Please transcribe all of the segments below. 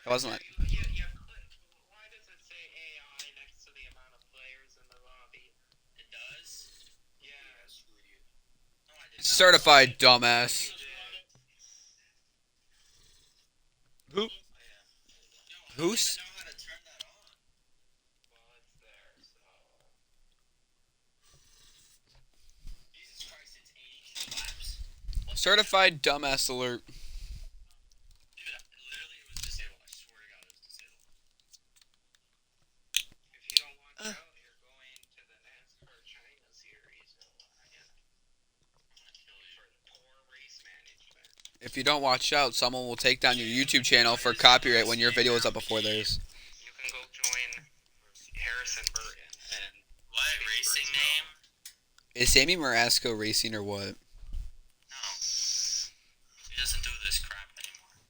It wasn't like Why does it say AI next to the amount of players in the lobby? It does? Yes. No, I did not. certified dumbass. You did. Who? Oh, yeah. No, I don't even Who's know how to turn that on. Well, it's there, so. Jesus Christ, it's 82 laps? What the heck? certified dumbass alert? Dude, literally it was disabled. I swear to God it was disabled. If you don't watch Uh, out, you're going to the NASCAR China series. I'm gonna kill you. For poor race management. If you don't watch out, someone will take down your YouTube channel for copyright when your video is up before theirs. You can go join Harrison Burton and what racing name? Is Sammy Marasco racing or what? No, he doesn't do this crap anymore.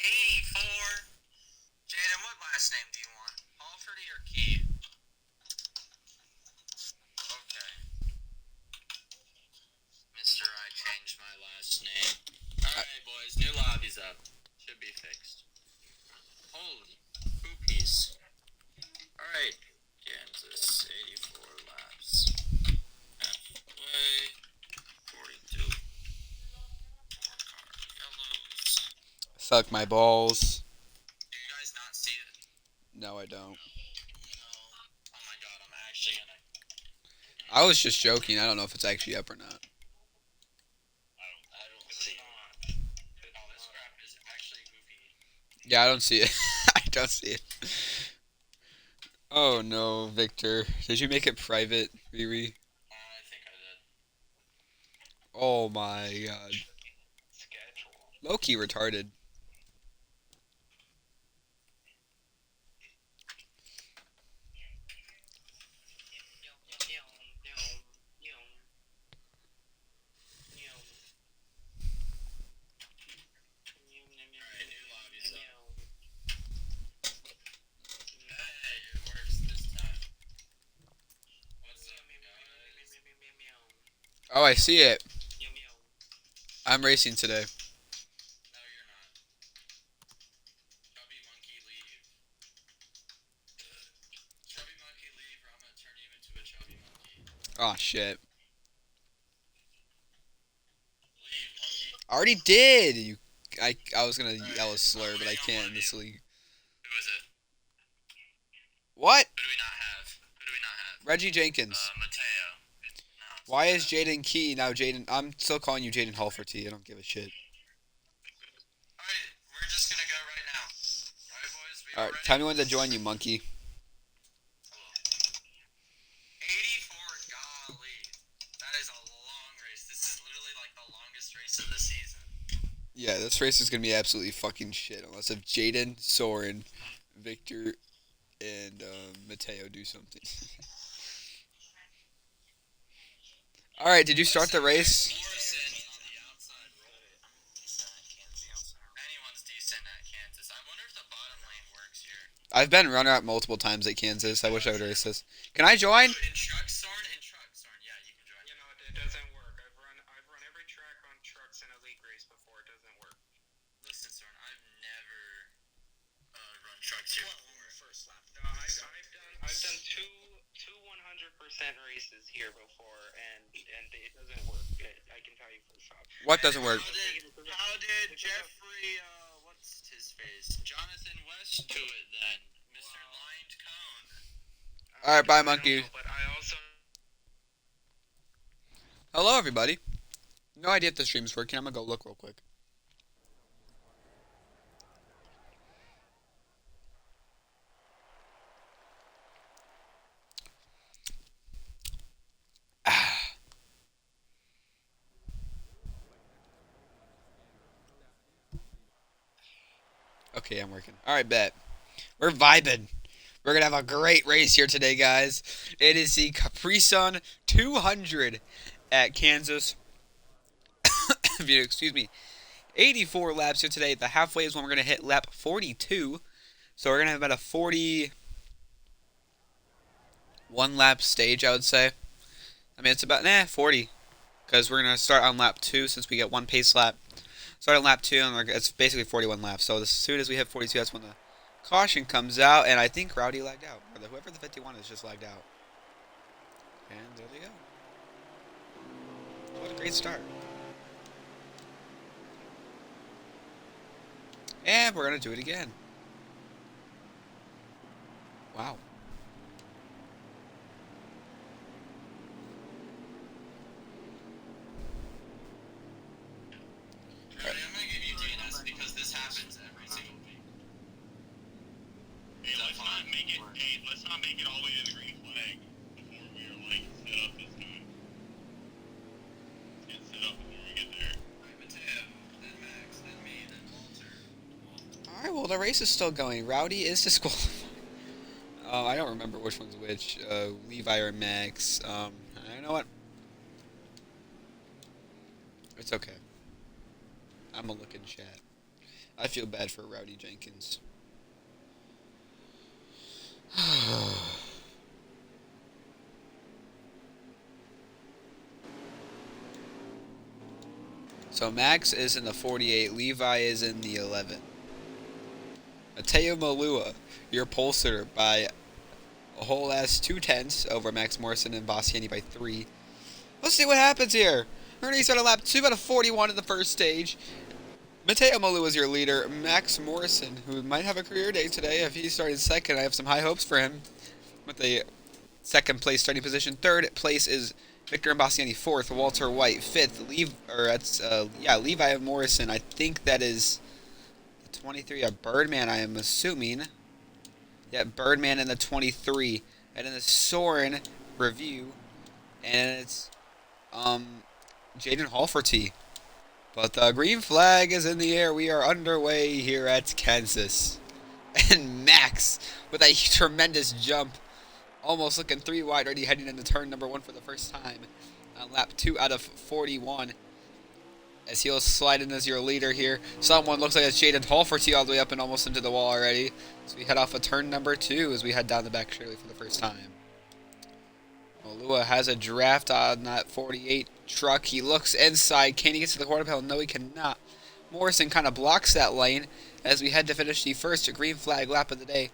84. Jaden, what last name do you want? Halford or Key? Okay, Mister, I changed my last name. Alright, boys, new lobby's up. Should be fixed. Holy poopies. Alright, Kansas, 84 laps. Halfway, 42. Four car yellows. Suck my balls. Do you guys not see it? No, I don't. No. Oh my god, I'm actually gonna. I was just joking. I don't know if it's actually up or not. I don't see it. No, this crap is actually goofy. Yeah, I don't see it. I don't see it. Oh no, Victor. Did you make it private, Riri? I think I did. Oh my god. Schedule. Low-key retarded. Alright, new lobby's up. Hey, it works this time. What's up, guys? Oh, I see it. Meow meow. I'm racing today. No, you're not. Chubby monkey leave. Chubby monkey leave, or I'm gonna turn you into a chubby monkey. Oh shit. Leave, monkey. I already did. I was gonna yell a Alright, slur, I'm but I waiting on can't one in of this you. league. Who is it? What? Who do we not have? Who do we not have? Reggie Jenkins. Mateo. No, it's Why is Mateo. Jaden Key now Jaden? I'm still calling you Jaden Hall for T. I don't give a shit. Alright, we're just gonna go right now. Alright, boys, we all Alright, ready? tell me when to join you, monkey. 84, golly. That is a long race. This is literally like the longest race of the season. Yeah, this race is gonna be absolutely fucking shit unless if Jaden, Soren, Victor, and Mateo do something. Alright, did you start the race? Morrison on the outside roll. Anyone's decent at Kansas. I wonder if the bottom lane works here. I've been runner-up multiple times at Kansas. I wish I would race this. Can I join? In trucks, Sorn? In trucks, Sorn. Yeah, you can join. You know, it doesn't work. I've run every track on trucks in a league race before. It doesn't work. Listen, Sorn, I've never run trucks here before. First lap. No, I've done two 100% races here before, and it doesn't work. I can tell you first off. What doesn't work? How did Jeffrey, what's his face? Jonathan West do it then? Mr. Lined Cone. Alright, bye, I don't monkey. know, but I also. Hello, everybody. No idea if the stream's working. I'm gonna go look real quick. Okay, I'm working. Alright, bet. We're vibing. We're gonna have a great race here today, guys. It is the Capri Sun 200 at Kansas. If you excuse me. 84 laps here today. The halfway is when we're gonna hit lap 42. So we're gonna have about a 41 lap stage, I would say. I mean, it's about 40, because we're gonna start on lap 2 since we get one pace lap. Start on lap 2, and it's basically 41 laps. So as soon as we hit 42, that's when the Caution comes out, and I think Rowdy lagged out. Or whoever the 51 is just lagged out. And there they go. What a great start. And we're going to do it again. Wow. Alright, I'm gonna give you DNS because this happens every single week. Hey, let's not make it all the way to the green flag before we are like set up this time. Let's get set up before we get there. Alright, Mateo, then Max, then me, then Walter. Alright, well, the race is still going. Rowdy is disqualified. I don't remember which one's which. Levi or Max. You know what? It's okay. I'm gonna look in chat. I feel bad for Rowdy Jenkins. So Max is in the 48, Levi is in the 11. Mateo Malua, your pole sitter by a whole ass 2/10 over Max Morrison and Bastiani by 3. Let's see what happens here. We're going to start on lap 2 out of 41 in the first stage. Mateo Malua is your leader. Max Morrison, who might have a career day today. If he's starting second, I have some high hopes for him with a second place starting position. Third place is Victor Bastiani. Fourth, Walter White. Fifth, Levi Morrison. I think that is the 23. Birdman, I am assuming. Yeah, Birdman in the 23. And then the Soren review. And it's Jaden Halferty. But the green flag is in the air. We are underway here at Kansas. And Max with a tremendous jump. Almost looking 3 wide, already heading into turn number 1 for the first time. On lap 2 out of 41. As he'll slide in as your leader here. Someone looks like it's Jaden Halferty all the way up and almost into the wall already. So we head off of turn number 2 as we head down the back straightaway for the first time. Malua has a draft on that 48 truck. He looks inside. Can he get to the quarter panel? No, he cannot. Morrison kind of blocks that lane as we head to finish the first green flag lap of the day.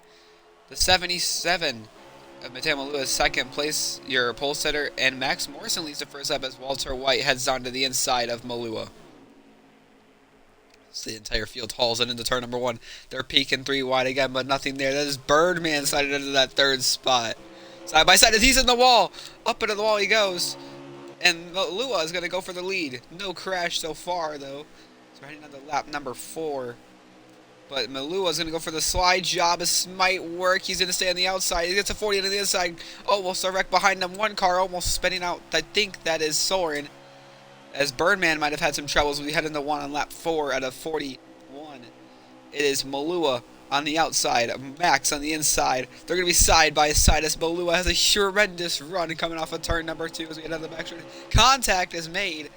The 77 of Mateo Malua is second place, your pole sitter, and Max Morrison leads the first lap as Walter White heads on to the inside of Malua. So the entire field hauls in into turn number 1. They're peeking 3 wide again, but nothing there. That is Birdman sliding into that third spot. Side by side as he's in the wall. Up into the wall he goes. And Malua is going to go for the lead. No crash so far, though. So heading on to lap number 4. But Malua is going to go for the slide job. This might work. He's going to stay on the outside. He gets a 40 on the inside. Almost a wreck behind him. One car almost spinning out. I think that is Soren. As Birdman might have had some troubles. We head into 1 on lap 4 out of 41. It is Malua on the outside, Max on the inside. They're going to be side by side as Malua has a horrendous run coming off of turn number 2 as we get on the back straight. Contact is made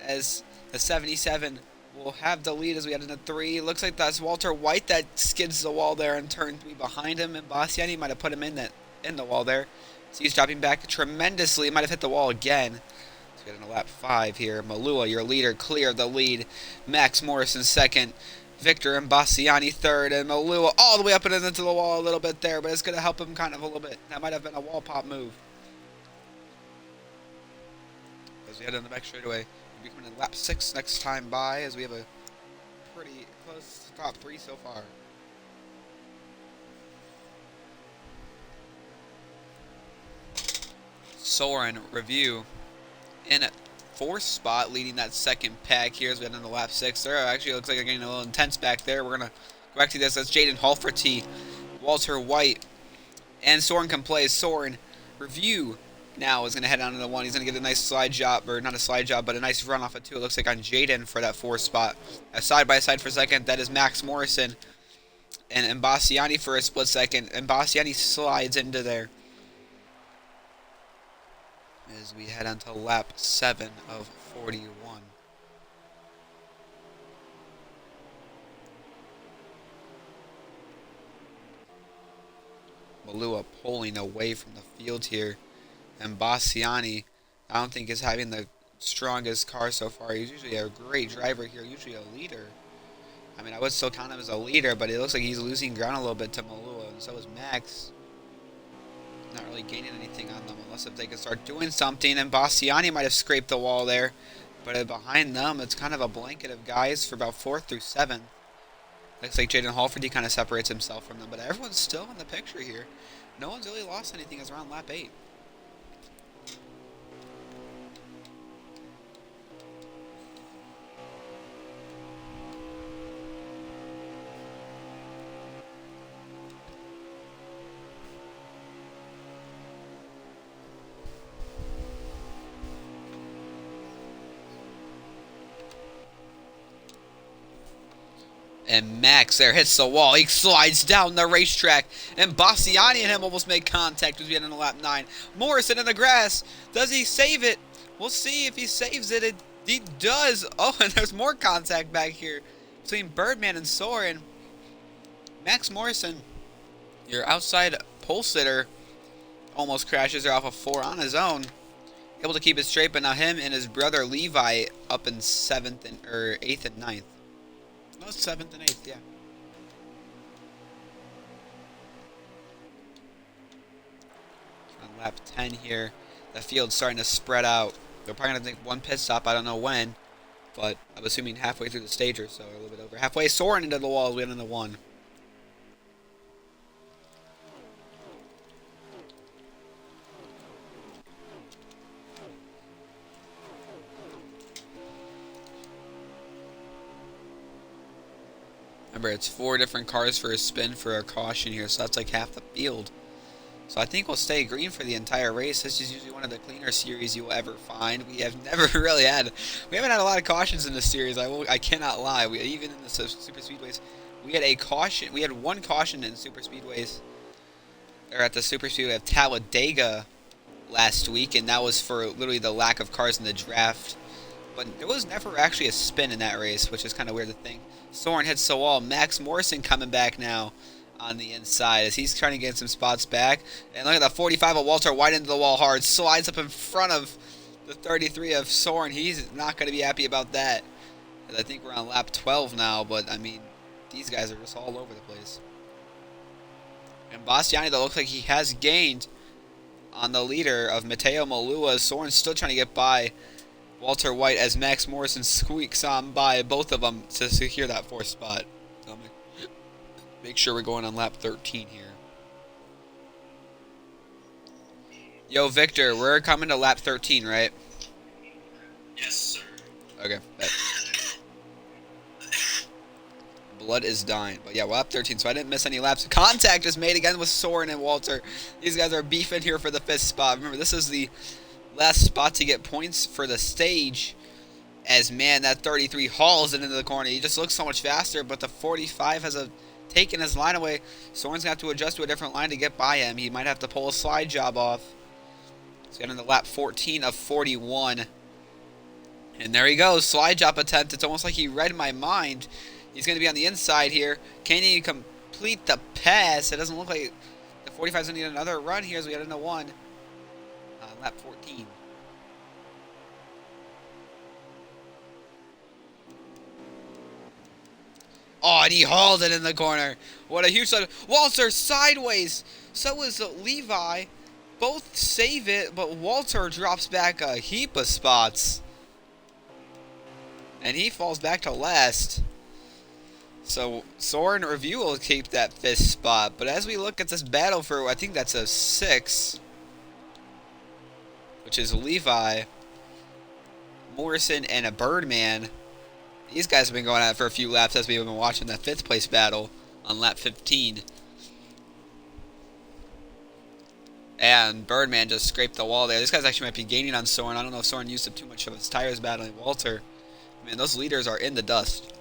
as the 77 will have the lead as we head into 3. Looks like that's Walter White that skids the wall there in turn 3 behind him, and Bastiani might have put him in the wall there. So he's dropping back tremendously. Might have hit the wall again. Let's get into lap 5 here. Malua, your leader, clear of the lead. Max Morrison second. Victor and Bastiani third, and Malua all the way up and into the wall a little bit there, but it's going to help him kind of a little bit. That might have been a wall pop move. As we head on the back straightaway, we'll be coming in lap 6 next time by, as we have a pretty close top 3 so far. Soren review in at 4th spot, leading that second pack here as we head into lap 6. There actually looks like they're getting a little intense back there. We're going to go back to this. That's Jaden Halferty, Walter White, and Soren can play. Soren review now is going to head on to the 1. He's going to get a nice slide job, or not a slide job, but a nice run off of 2. It looks like on Jaden for that 4th spot. Side by side for second, that is Max Morrison and Bastiani for a split second. And Bastiani slides into there as we head on to lap 7 of 41. Malua pulling away from the field here. And Bastiani, I don't think is having the strongest car so far. He's usually a great driver here, usually a leader. I mean, I would still count him as a leader, but it looks like he's losing ground a little bit to Malua, and so is Max. Not really gaining anything on them, unless if they can start doing something, and Bastiani might have scraped the wall there. But behind them, it's kind of a blanket of guys for about 4th through 7th. Looks like Jaden Halford, kind of separates himself from them, but everyone's still in the picture here. No one's really lost anything as around lap 8. And Max there hits the wall. He slides down the racetrack. And Bastiani and him almost make contact as we get into lap 9. Morrison in the grass. Does he save it? We'll see if he saves it. He does. Oh, and there's more contact back here between Birdman and Soren. Max Morrison, your outside pole sitter, almost crashes there off of 4 on his own. Able to keep it straight, but now him and his brother Levi up in 7th and or 8th and 9th. No, 7th and 8th, yeah. On lap 10 here, the field's starting to spread out. They're probably going to take one pit stop. I don't know when, but I'm assuming halfway through the stage or so, or a little bit over. Halfway, soaring into the wall as we get into 1. Remember, it's 4 different cars for a spin for a caution here, so that's like half the field. So I think we'll stay green for the entire race. This is usually one of the cleaner series you'll ever find. We have never really had, we haven't had a lot of cautions in this series. I cannot lie. Even in the super speedways, we had a caution. We had 1 caution in super speedways, or at the super speedway of Talladega last week, and that was for literally the lack of cars in the draft. But there was never actually a spin in that race, which is kind of weird to think. Soren hits the wall. Max Morrison coming back now on the inside as he's trying to get some spots back. And look at the 45 of Walter White into the wall hard. Slides up in front of the 33 of Soren. He's not going to be happy about that. I think we're on lap 12 now, but I mean, these guys are just all over the place. And Bastiani, though, looks like he has gained on the leader of Matteo Malua. Soren's still trying to get by Walter White as Max Morrison squeaks on by both of them to secure that 4th spot. So make sure we're going on lap 13 here. Yo, Victor, we're coming to lap 13, right? Yes, sir. Okay. Blood is dying. But yeah, we're lap 13, so I didn't miss any laps. Contact is made again with Soren and Walter. These guys are beefing here for the 5th spot. Remember, this is the last spot to get points for the stage, as man, that 33 hauls it into the corner. He just looks so much faster, but the 45 has taken his line away. Soren's gonna have to adjust to a different line to get by him. He might have to pull a slide job off. He's got into lap 14 of 41, and there he goes, slide job attempt. It's almost like he read my mind. He's gonna be on the inside here. Can he complete the pass? It doesn't look like the 45's gonna need another run here as we get into 1. Lap 14. Oh, and he hauled it in the corner. What a huge side. Walter sideways. So is Levi. Both save it, but Walter drops back a heap of spots. And he falls back to last. So Soren Review will keep that 5th spot. But as we look at this battle for, I think that's a 6, which is Levi, Morrison, and a Birdman. These guys have been going at it for a few laps as we've been watching that 5th place battle on lap 15. And Birdman just scraped the wall there. This guy's actually might be gaining on Soren. I don't know if Soren used up too much of his tires battling Walter. Man, those leaders are in the dust.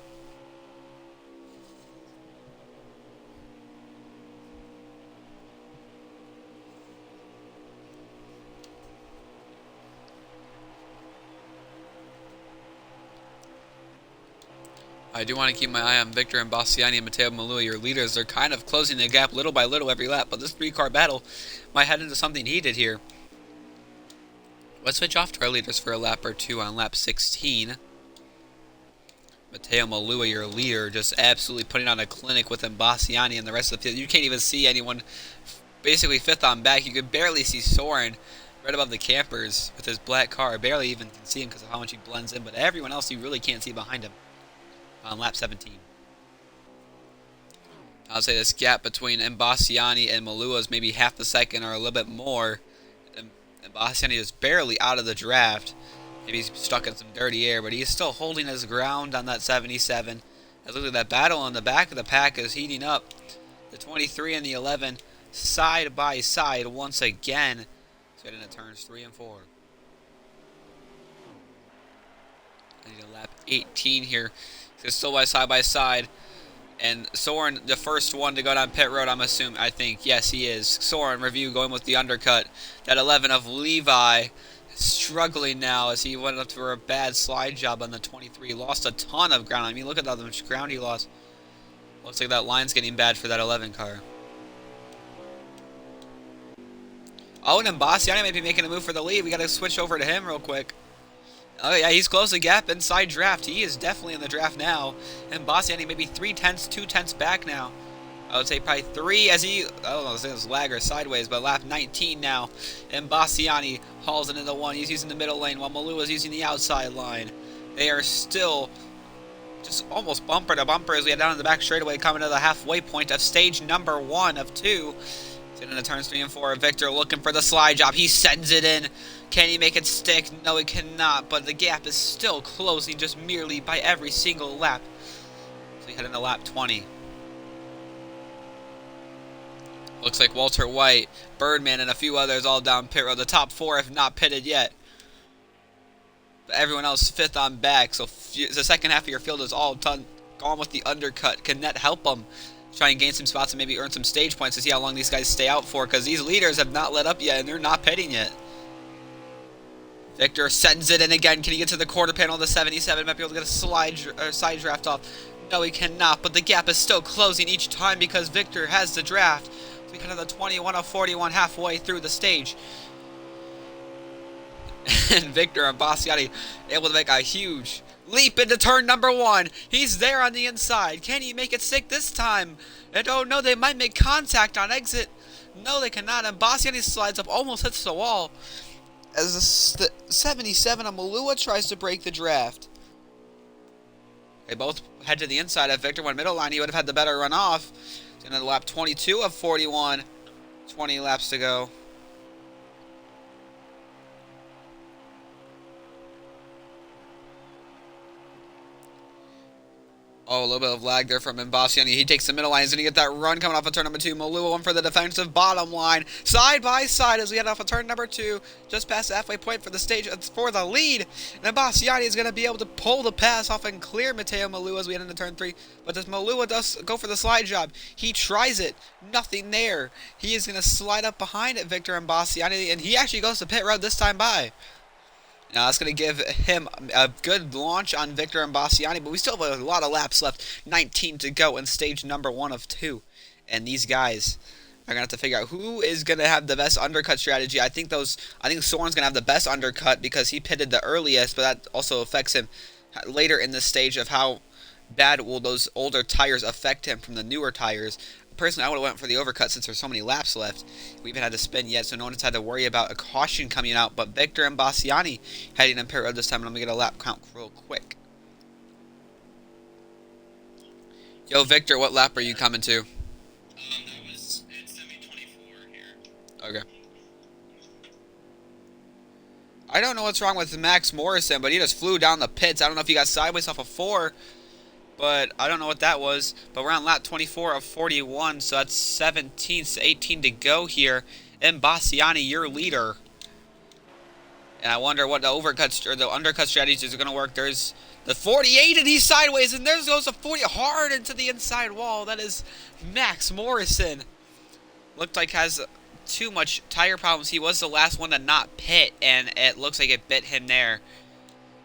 I do want to keep my eye on Victor and Bastiani and Matteo Malua, your leaders. They're kind of closing the gap little by little every lap, but this 3-car battle might head into something heated here. Let's switch off to our leaders for a lap or two on lap 16. Matteo Malua, your leader, just absolutely putting on a clinic with Bassiani and the rest of the field. You can't even see anyone basically fifth on back. You could barely see Soren right above the campers with his black car. Barely even can see him because of how much he blends in, but everyone else you really can't see behind him on lap 17. I'll say this gap between Bassiani and Malua is maybe half a second or a little bit more. And Bassiani is barely out of the draft. Maybe he's stuck in some dirty air, but he's still holding his ground on that 77. As look at that battle in the back of the pack is heating up. The 23 and the 11 side by side once again. Let's get into turns 3 and 4. I need a lap 18 here. It's still by side. And Soren, the first one to go down pit road, I think. Yes, he is. Soren, review, going with the undercut. That 11 of Levi, struggling now as he went up for a bad slide job on the 23. Lost a ton of ground. I mean, look at how much ground he lost. Looks like that line's getting bad for that 11 car. Oh, and Bassiani might be making a move for the lead. We got to switch over to him real quick. Oh, yeah, he's closed the gap inside draft. He is definitely in the draft now. And Bassiani maybe 3/10, 2/10 back now. I would say probably 3 as he, I don't know, this lagger sideways, but lap 19 now. And Bassiani hauls it into 1. He's using the middle lane while Malua is using the outside line. They are still just almost bumper to bumper as we head down in the back straightaway, coming to the halfway point of stage number 1 of 2. Getting into turns 3 and 4. Victor looking for the slide job. He sends it in. Can he make it stick? No, he cannot. But the gap is still closing just merely by every single lap. So we head into lap 20. Looks like Walter White, Birdman, and a few others all down pit road. The top 4 have not pitted yet. But everyone else fifth on back. So the second half of your field is all done. Gone with the undercut. Can that help them try and gain some spots and maybe earn some stage points to see how long these guys stay out for? Because these leaders have not let up yet, and they're not pitting yet. Victor sends it in again. Can he get to the quarter panel? The 77 might be able to get a side draft off. No, he cannot. But the gap is still closing each time because Victor has the draft. So we cut to the 21 of 41 halfway through the stage. And Victor and Bassiani able to make a huge leap into turn number 1. He's there on the inside. Can he make it stick this time? And oh no, they might make contact on exit. No, they cannot. And Bassiani slides up, almost hits the wall. As the 77 of Malua tries to break the draft. They both head to the inside. If Victor went middle line, he would have had the better run off. It's into lap 22 of 41. 20 laps to go. Oh, a little bit of lag there from Bassiani. He takes the middle line. He's going to get that run coming off of turn number 2. Malua one for the defensive bottom line. Side by side as we head off of turn number 2. Just past the halfway point for the stage for the lead. And Bassiani is going to be able to pull the pass off and clear Matteo Malua as we head into turn 3. But does Malua does go for the slide job? He tries it. Nothing there. He is going to slide up behind it, Victor and Bassiani. And he actually goes to pit road this time by. Now, that's going to give him a good launch on Victor and Bassiani, but we still have a lot of laps left. 19 to go in stage number 1 of 2. And these guys are going to have to figure out who is going to have the best undercut strategy. I think Soren's going to have the best undercut because he pitted the earliest, but that also affects him later in the stage of how bad will those older tires affect him from the newer tires. Personally, I would have went for the overcut since there's so many laps left. We haven't had to spin yet, so no one's had to worry about a caution coming out. But Victor and Bassiani heading in pit road this time, and I'm going to get a lap count real quick. Yo, Victor, what lap are you coming to? It's semi 24 here. Okay. I don't know what's wrong with Max Morrison, but he just flew down the pits. I don't know if he got sideways off of 4. But I don't know what that was. But we're on lap 24 of 41, so that's 17 to 18 to go here. And Bassiani, your leader. And I wonder what the overcut or the undercut strategies are going to work. There's the 48, and he's sideways, and there goes a 40 hard into the inside wall. That is Max Morrison. Looked like has too much tire problems. He was the last one to not pit, and it looks like it bit him there.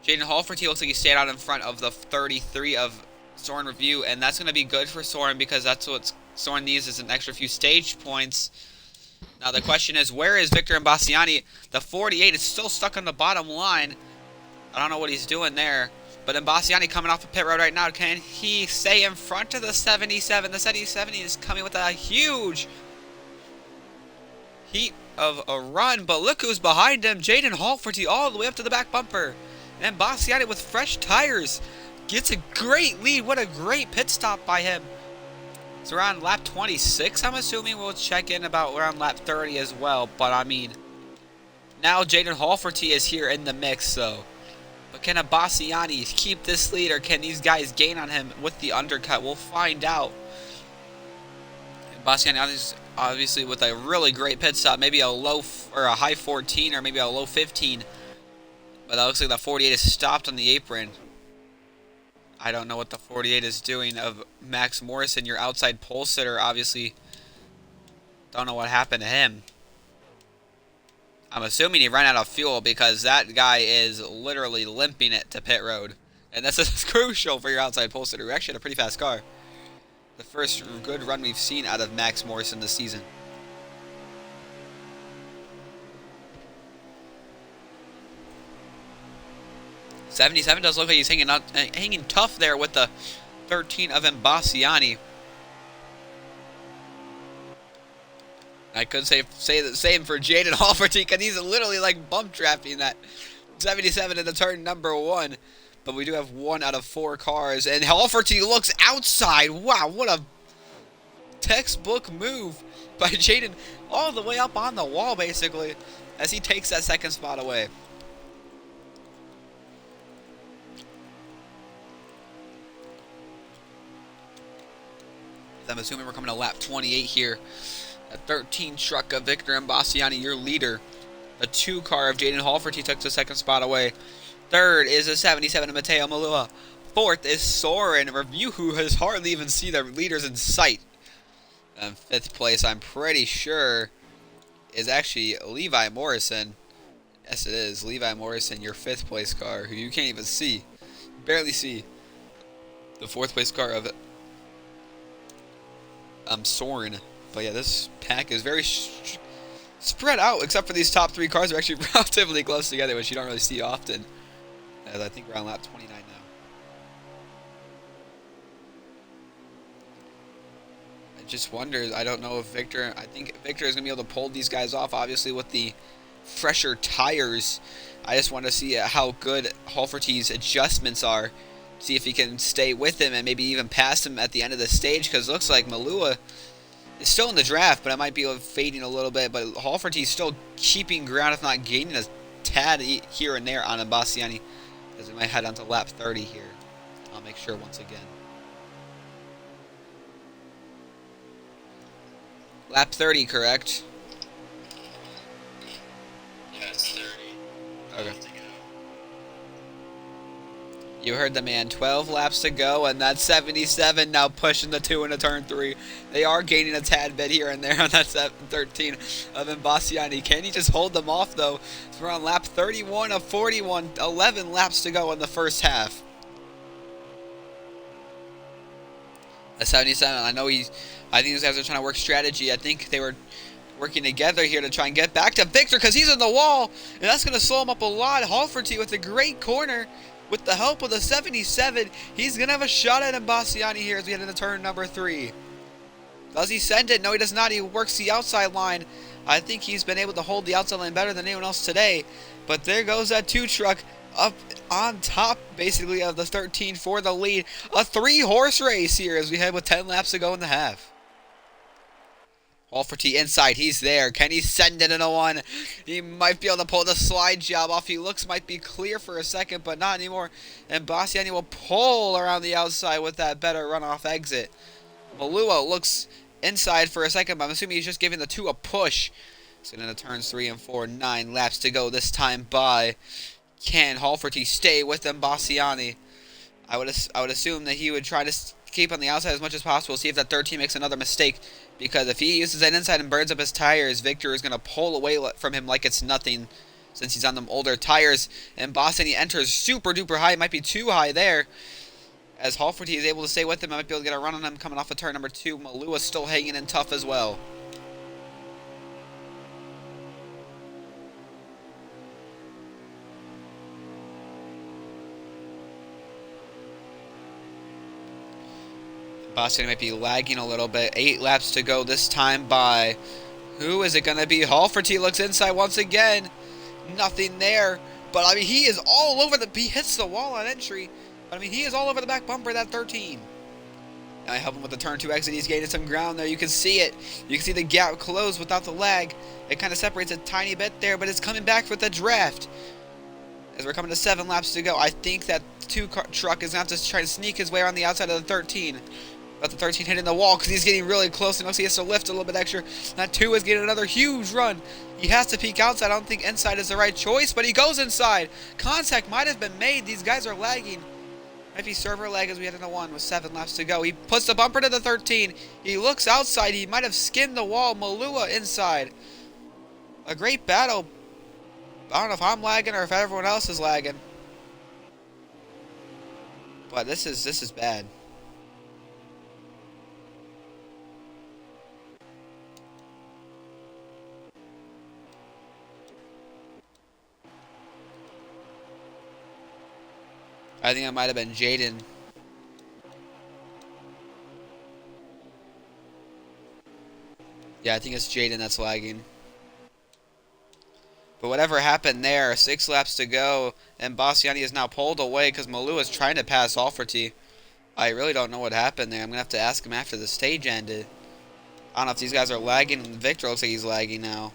Jaden Halford, looks like he stayed out in front of the 33 of Soren Review, and that's going to be good for Soren because that's what Soren needs is an extra few stage points. Now the question is, where is Victor and Bassiani? The 48 is still stuck on the bottom line. I don't know what he's doing there. But Bastiani coming off the pit road right now. Can he stay in front of the 77? The 77 is coming with a huge heat of a run. But look who's behind him. Jaden Halferty all the way up to the back bumper. And Bastiani with fresh tires gets a great lead. What a great pit stop by him. It's around lap 26, I'm assuming. We'll check in about around lap 30 as well. But, I mean, now Jaden Halferty is here in the mix, so. But can Bastiani keep this lead, or can these guys gain on him with the undercut? We'll find out. And Bastiani obviously with a really great pit stop. Maybe a low or a high 14 or maybe a low 15. But that looks like the 48 is stopped on the apron. I don't know what the 48 is doing of Max Morrison, your outside pole sitter. Obviously, don't know what happened to him. I'm assuming he ran out of fuel because that guy is literally limping it to pit road. And this is crucial for your outside pole sitter. We actually had a pretty fast car. The first good run we've seen out of Max Morrison this season. 77 does look like he's hanging tough there with the 13 of Bastiani. I could say the same for Jaden Halferty, because he's literally like bump drafting that 77 into turn number 1. But we do have 1 out of 4 cars, and Halferty looks outside. Wow, what a textbook move by Jaden, all the way up on the wall basically, as he takes that second spot away. I'm assuming we're coming to lap 28 here. A 13 truck of Victor Bastiani, your leader. A 2 car of Jaden Halferty took the second spot away. Third is a 77 of Matteo Malua. Fourth is Soren Review, who has hardly even seen their leaders in sight. And 5th place, I'm pretty sure, is actually Levi Morrison. Yes, it is. Levi Morrison, your 5th place car, who you can't even see. Barely see. The 4th place car of Soren. But yeah, this pack is very spread out, except for these top 3 cars are actually relatively close together, which you don't really see often. As I think we're on lap 29 now. I just wonder, I don't know if Victor, I think Victor is going to be able to pull these guys off, obviously with the fresher tires. I just want to see how good Halferty's adjustments are. See if he can stay with him and maybe even pass him at the end of the stage, because it looks like Malua is still in the draft, but it might be fading a little bit. But Halferty's still keeping ground, if not gaining a tad here and there on Bastiani, as we might head on to lap 30 here. I'll make sure once again. Lap 30, correct? Yeah, it's 30. Okay. You heard the man. 12 laps to go, and that's 77 now pushing the 2 into turn 3. They are gaining a tad bit here and there on that 13 of Bastiani. Can he just hold them off, though? So we're on lap 31 of 41. 11 laps to go in the first half. A 77. I think these guys are trying to work strategy. I think they were working together here to try and get back to Victor, because he's in the wall, and that's going to slow him up a lot. Halferty with a great corner. With the help of the 77, he's going to have a shot at Bastiani here as we head into turn number 3. Does he send it? No, he does not. He works the outside line. I think he's been able to hold the outside line better than anyone else today. But there goes that 2 truck up on top, basically, of the 13 for the lead. A 3-horse race here as we head with 10 laps to go in the half. Halferty inside, he's there. Can he send it in a 1? He might be able to pull the slide job off. He might be clear for a second, but not anymore. And Bastiani will pull around the outside with that better runoff exit. Malua looks inside for a second, but I'm assuming he's just giving the 2 a push. So into turns 3 and 4, 9 laps to go this time by. Can Halferty stay with Bastiani? I would assume that he would try to keep on the outside as much as possible, see if that 13 makes another mistake, because if he uses that inside and burns up his tires, Victor is going to pull away from him like it's nothing, since he's on them older tires. And Bastiani enters super duper high, might be too high there, as Halferty is able to stay with him. I might be able to get a run on him coming off of turn number 2. Malua still hanging in tough as well. Bastiani might be lagging a little bit. 8 laps to go this time by... Who is it going to be? Halferty looks inside once again. Nothing there. But, I mean, he is all over the... He hits the wall on entry. But, I mean, he is all over the back bumper, that 13. Now I help him with the turn 2 exit. He's gaining some ground there. You can see it. You can see the gap close without the lag. It kind of separates a tiny bit there, but it's coming back with the draft. As we're coming to 7 laps to go, I think that 2 truck is going to have to try to sneak his way around the outside of the 13. But the 13 hitting the wall because he's getting really close and he has to lift a little bit extra. That 2 is getting another huge run. He has to peek outside. I don't think inside is the right choice, but he goes inside. Contact might have been made. These guys are lagging. Might be server lag as we head into 1 with 7 laps to go. He puts the bumper to the 13. He looks outside. He might have skinned the wall. Malua inside. A great battle. I don't know if I'm lagging or if everyone else is lagging. But this is bad. I think it might have been Jaden. Yeah, I think it's Jaden that's lagging. But whatever happened there, 6 laps to go, and Bastiani is now pulled away because Malou is trying to pass Alferty. I really don't know what happened there. I'm going to have to ask him after the stage ended. I don't know if these guys are lagging, and Victor looks like he's lagging now.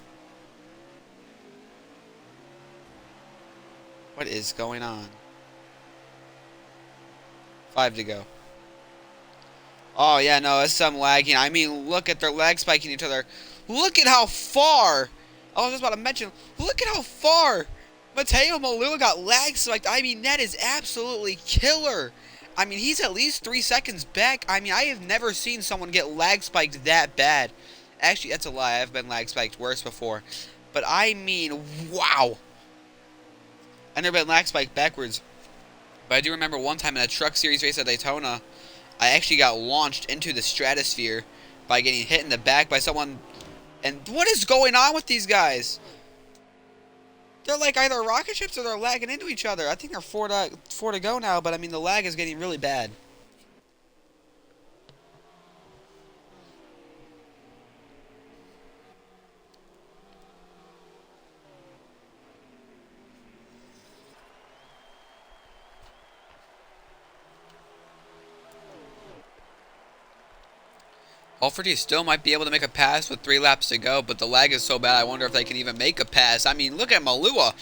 What is going on? 5 to go. Oh, yeah, no, it's some lagging. I mean, look at their lag spiking each other. Look at how far. I was just about to mention, look at how far Mateo Malua got lag spiked. I mean, that is absolutely killer. I mean, he's at least 3 seconds back. I mean, I have never seen someone get lag spiked that bad. Actually, that's a lie. I've been lag spiked worse before. But I mean, wow. I've never been lag spiked backwards. But I do remember one time in a truck series race at Daytona, I actually got launched into the stratosphere by getting hit in the back by someone. And what is going on with these guys? They're like either rocket ships or they're lagging into each other. I think they're 4 to go now, but I mean the lag is getting really bad. Alferty still might be able to make a pass with 3 laps to go, but the lag is so bad I wonder if they can even make a pass. I mean, look at Malua.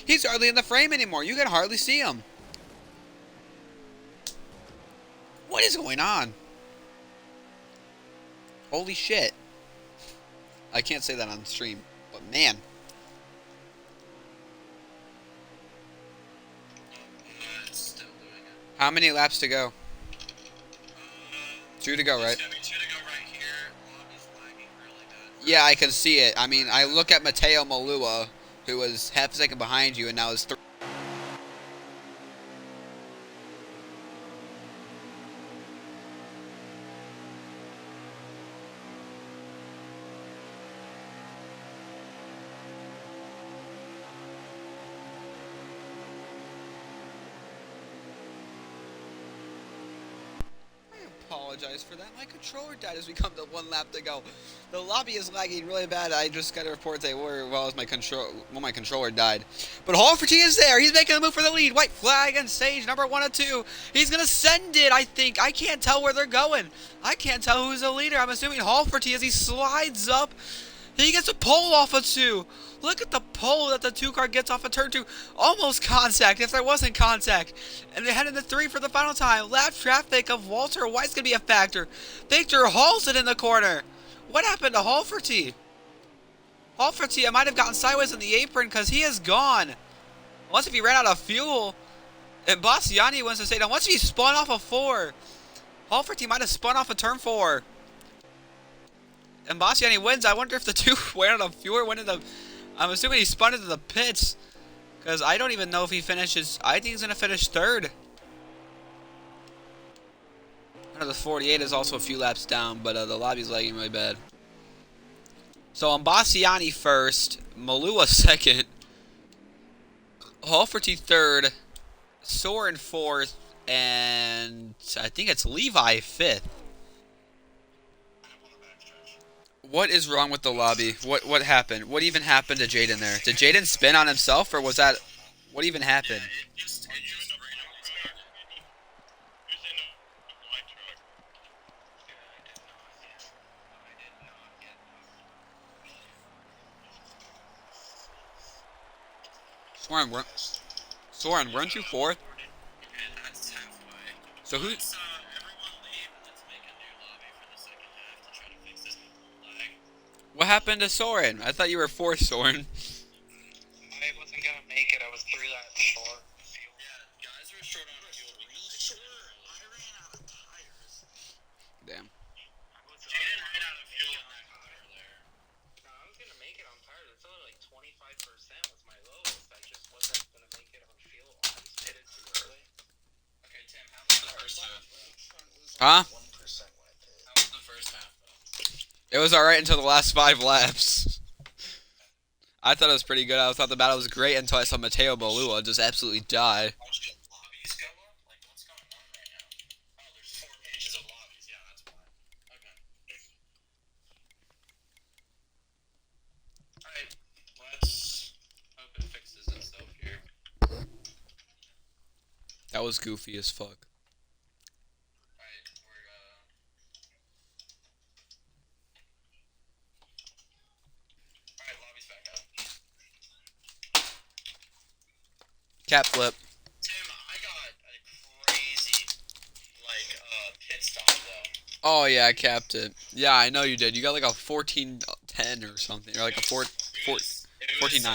He's hardly in the frame anymore. You can hardly see him. What is going on? Holy shit. I can't say that on stream, but man. It's still doing it. How many laps to go? 2 to go, right? It's gonna be 2 to go right here. Lobby's lagging really bad. Yeah, I can see it. I mean, I look at Mateo Malua, who was half a second behind you, and now is 3. Apologize for that. My controller died as we come to 1 lap to go. The lobby is lagging really bad. I just got a report they were as my controller died. But Halferty is there. He's making a move for the lead. White flag on stage number 1 of 2. He's gonna send it, I think. I can't tell where they're going. I can't tell who's the leader. I'm assuming Halferty as he slides up. He gets a pole off of 2. Look at the pole that the 2 car gets off of turn 2. Almost contact, if there wasn't contact. And they head into 3 for the final time. Lap traffic of Walter White's going to be a factor. Victor hauls it in the corner. What happened to Halferty? Halferty, I might have gotten sideways on the apron because he is gone. Unless if he ran out of fuel. And Bastiani wants to say, once he spun off of 4. Halferty might have spun off of turn 4. And Bastiani wins. I wonder if the 2 went out of fuel or went into... I'm assuming he spun into the pits. Because I don't even know if he finishes... I think he's going to finish 3rd. I know the 48 is also a few laps down, but the lobby's lagging really bad. So I'm Bastiani 1st. Malua 2nd. Halferty 3rd. Soren 4th. And I think it's Levi 5th. What is wrong with the lobby? What happened? What even happened to Jaden there? Did Jaden spin on himself, or was that... What even happened? Are you in a random truck? Who's in a white truck? Soren, weren't you fourth? And that's halfway. So who... Let's everyone leave and let's make a new lobby for the second half to try to fix this lag. What happened to Soren? I thought you were fourth, Soren. I wasn't gonna make it. I was 3 laps short. Yeah, guys were short on fuel. I ran out of tires. Damn. Jaden ran out of fuel on that tire there. No, I was gonna make it on tires. It's only like 25% was my lowest. I just wasn't gonna make it on fuel. I just pitted too early. Okay, Tim, how was the first half? Huh? 1% when I pitted. How was the first half, though? It was alright until the last 5 laps. I thought it was pretty good. I thought the battle was great until I saw Matteo Balua just absolutely die. Lobbies go up? Like, what's going on right now? Oh, there's 4 pages of lobbies. Yeah, that's why. Okay. Alright, let's hope it fixes itself here. That was goofy as fuck. Alright, Alright, lobby's back up. Cap flip. Tim, I got a crazy, pit stop, though. Oh yeah, I capped it. Yeah, I know you did. You got like a 14-10 or something, or like a 14-9. It was a 15-1.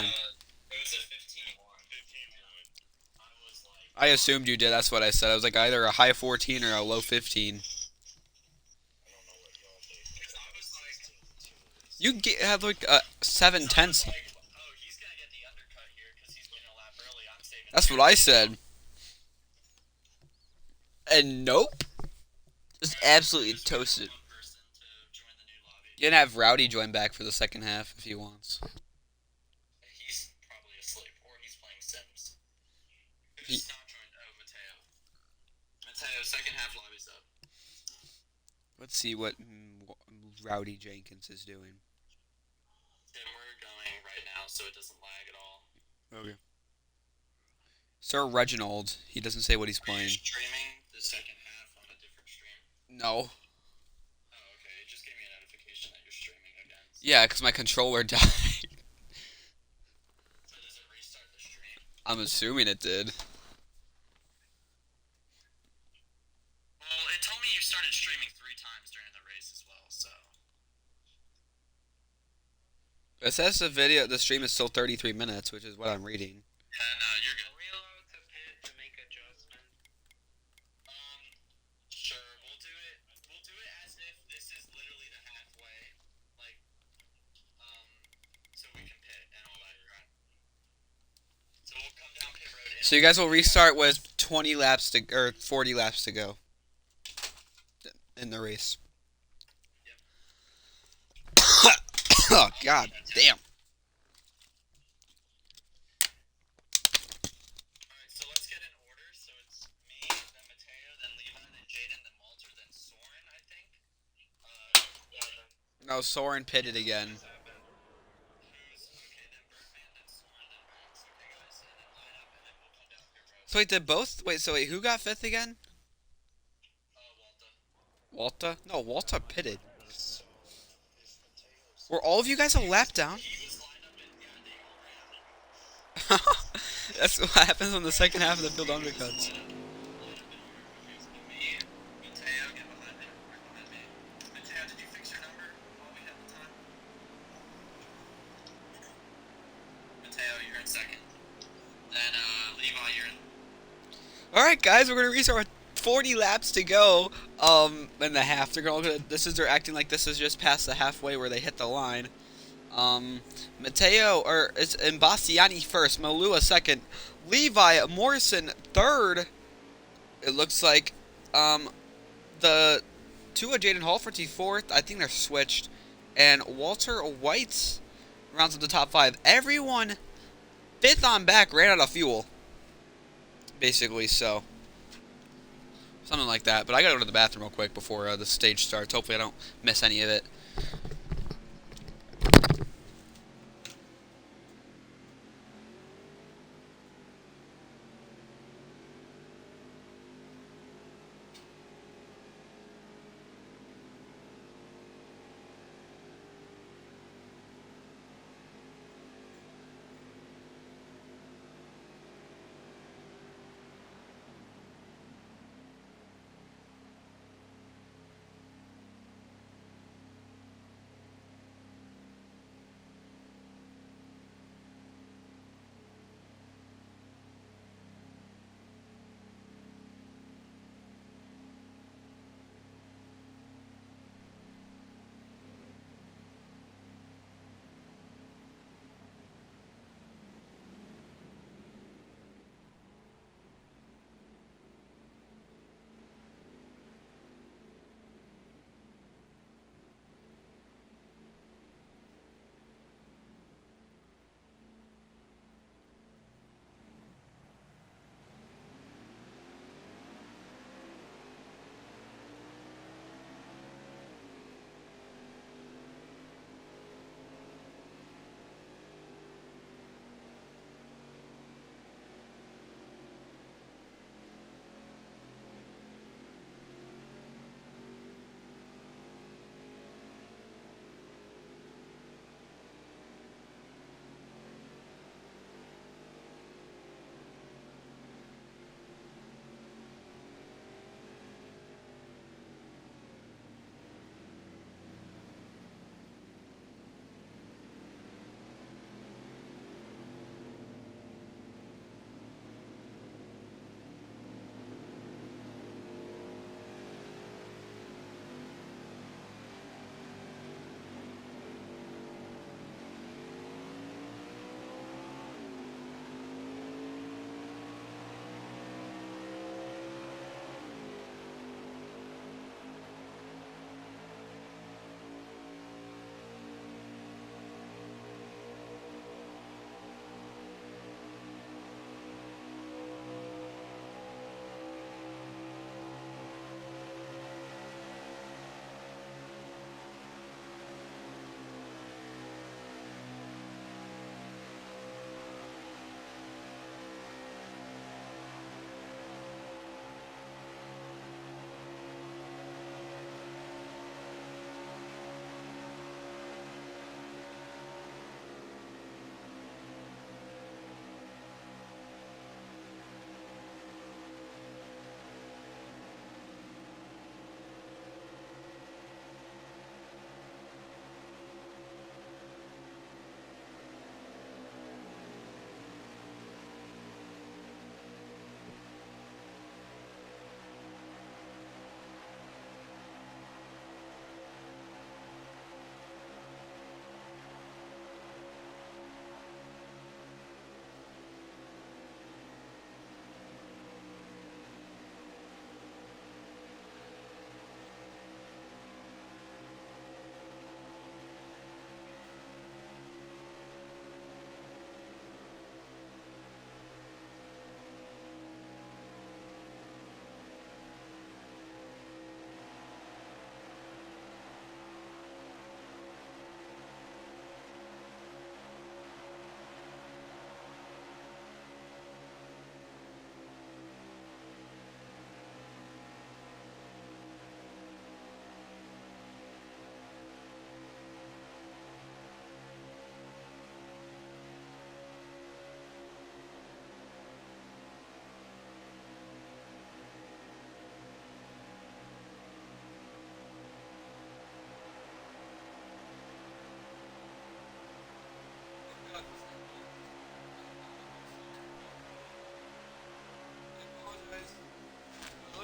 I was like... I assumed you did. That's what I said. I was like either a high 14 or a low 15. I don't know what y'all did. I was like... You have like 7 tenths. Like, oh, he's gonna get the undercut here because he's getting a lap early. I'm saving. That's what I said. And nope. Just absolutely toasted. One person to join the new lobby. You can have Rowdy join back for the second half if he wants. He's probably asleep, or he's playing Sims. He- Who's not joined? Oh, Mateo. Mateo, second half lobby's up. Let's see what Rowdy Jenkins is doing. Tim, we're going right now, so it doesn't lag at all. Okay. Sir Reginald. He doesn't say what he's Are you playing. streaming the second half on a different stream? No. Oh, okay. It just gave me a notification that you're streaming again. Yeah, because my controller died. So does it restart the stream? I'm assuming it did. Well, it told me you started streaming 3 times during the race as well, so... It says the stream is still 33 minutes, which is what I'm reading. Yeah, no, you're good. Are we allowed to pit to make adjustments? Sure. We'll do it as if this is literally the halfway, so we can pit and all that, right? So we'll come down pit road. So you guys will restart with 20 laps to, or 40 laps to go in the race. Oh god damn. Alright, so let's get in order. So it's me, then Mateo, then Levi, then Jaden, then Walter, then Soren, I think. No, Soren pitted again. Who's okay, then Birdman, then Soren, then Max. Okay, guys, and then line up, and then we'll come down pit road. So wait, did both? Wait, so wait, who got 5th again? Walter. Walter? No, Walter pitted. Were all of you guys a lap down? He was lined up and yeah, they all ran. That's what happens on the second half of the field undercuts. Me, Mateo, get behind me. Right behind me. Mateo, did you fix your number while we had the time? Mateo, you're in second. Then, Levi, you're in. Alright guys, we're gonna restart with 40 laps to go. In the half. They're acting like this is just past the halfway where they hit the line. Matteo, or it's Imbastiani first, Malua second, Levi Morrison third. It looks like the Tua Jaden Halferty fourth. I think they're switched, and Walter White rounds up the top 5. Everyone 5th on back ran out of fuel, basically. So something like that. But I gotta go to the bathroom real quick before the stage starts. Hopefully I don't miss any of it.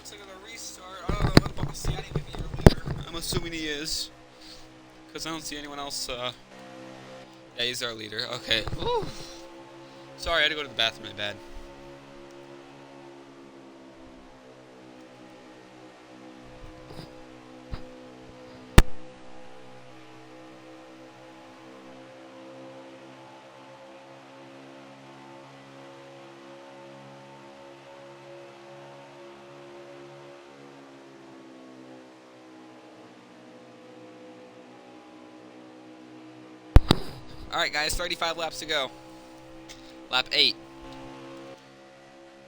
looks like a restart. I don't know if Bastiani may be your leader. I'm assuming he is. Because I don't see anyone else. Yeah, he's our leader. Okay. Woo. Sorry, I had to go to the bathroom. My bad. Alright, guys, 35 laps to go. Lap 8.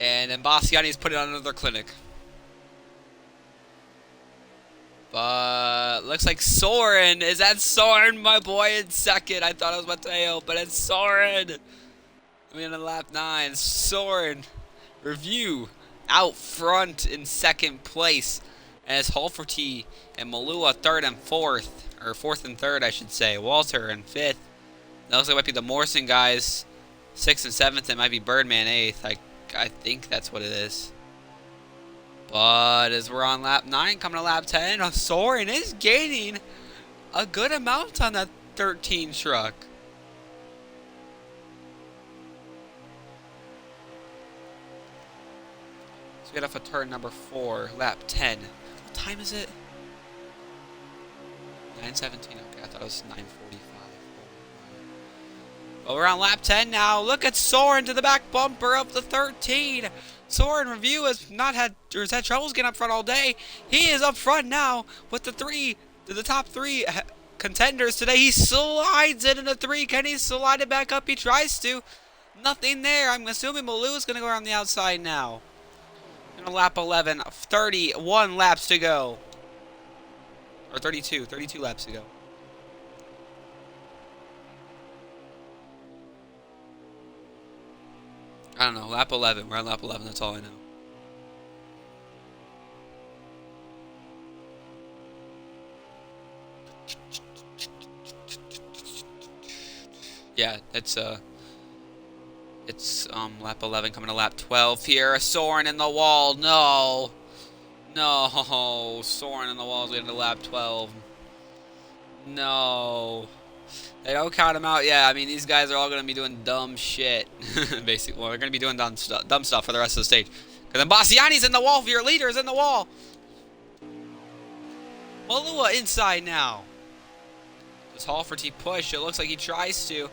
And then Bastiani's put it on another clinic. But looks like Soren. Is that Soren, my boy, in second? I thought it was Mateo, but it's Soren. I mean, on lap 9, Soren. Review out front in second place. And it's Halferty and Malua third and fourth. Or fourth and third, I should say. Walter in fifth. That looks like it might be the Morrison guys. 6th and 7th. It might be Birdman 8th. I think that's what it is. But as we're on lap 9, coming to lap 10, Soren is gaining a good amount on that 13 truck. So we get off a turn number 4, lap 10. What time is it? 9:17. Okay, I thought it was 9:45. Well, we're on lap 10 now. Look at Soren to the back bumper of the 13. Soren Review has not had, or has had troubles getting up front all day. He is up front now with the top 3 contenders today. He slides it into 3. Can he slide it back up? He tries to. Nothing there. I'm assuming Malou is going to go around the outside now. And lap 11, 31 laps to go. Or 32 laps to go. I don't know, lap 11. We're on lap 11, that's all I know. Yeah, it's lap 11 coming to lap 12 here. Soren in the wall. No. No. Soren in the wall is getting to lap 12. No. They don't count him out yet. I mean, these guys are all going to be doing dumb shit. Basically. Well, they're going to be doing dumb stuff for the rest of the stage. Because then Bastiani's in the wall. Your leader is in the wall. Malua inside now. Does Halferty push? It looks like he tries to.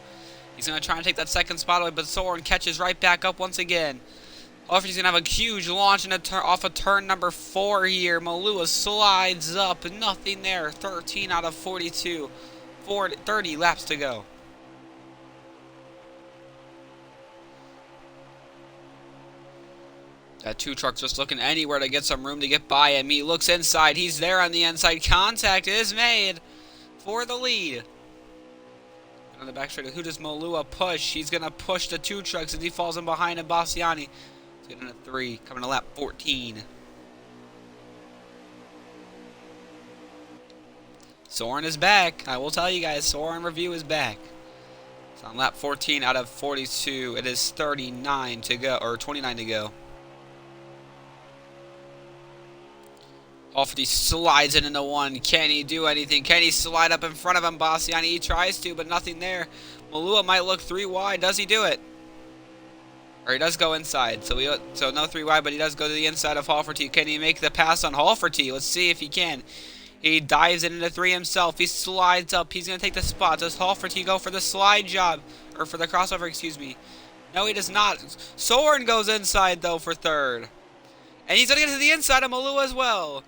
He's going to try and take that second spot away, but Soren catches right back up once again. Halferty's going to have a huge launch off of turn number 4 here. Malua slides up. Nothing there. 13 out of 42. 30 laps to go. That 2 truck's just looking anywhere to get some room to get by him. He looks inside. He's there on the inside. Contact is made for the lead. And on the back straight, who does Malua push? He's going to push the 2 trucks as he falls in behind him. Bastiani. He's getting a 3. Coming to lap 14. Soren is back. I will tell you guys, Soren Review is back. It's on lap 14 out of 42. It is 39 to go, or 29 to go. Halferty slides it into 1. Can he do anything? Can he slide up in front of him? Bastiani, he tries to, but nothing there. Malua might look 3 wide. Does he do it? Or he does go inside. So no 3 wide, but he does go to the inside of Halferty. Can he make the pass on Halferty? Let's see if he can. He dives into 3 himself. He slides up. He's going to take the spot. Does Halferty go for the slide job? Or for the crossover, excuse me. No, he does not. Soren goes inside, though, for 3rd. And he's going to get to the inside of Malua as well.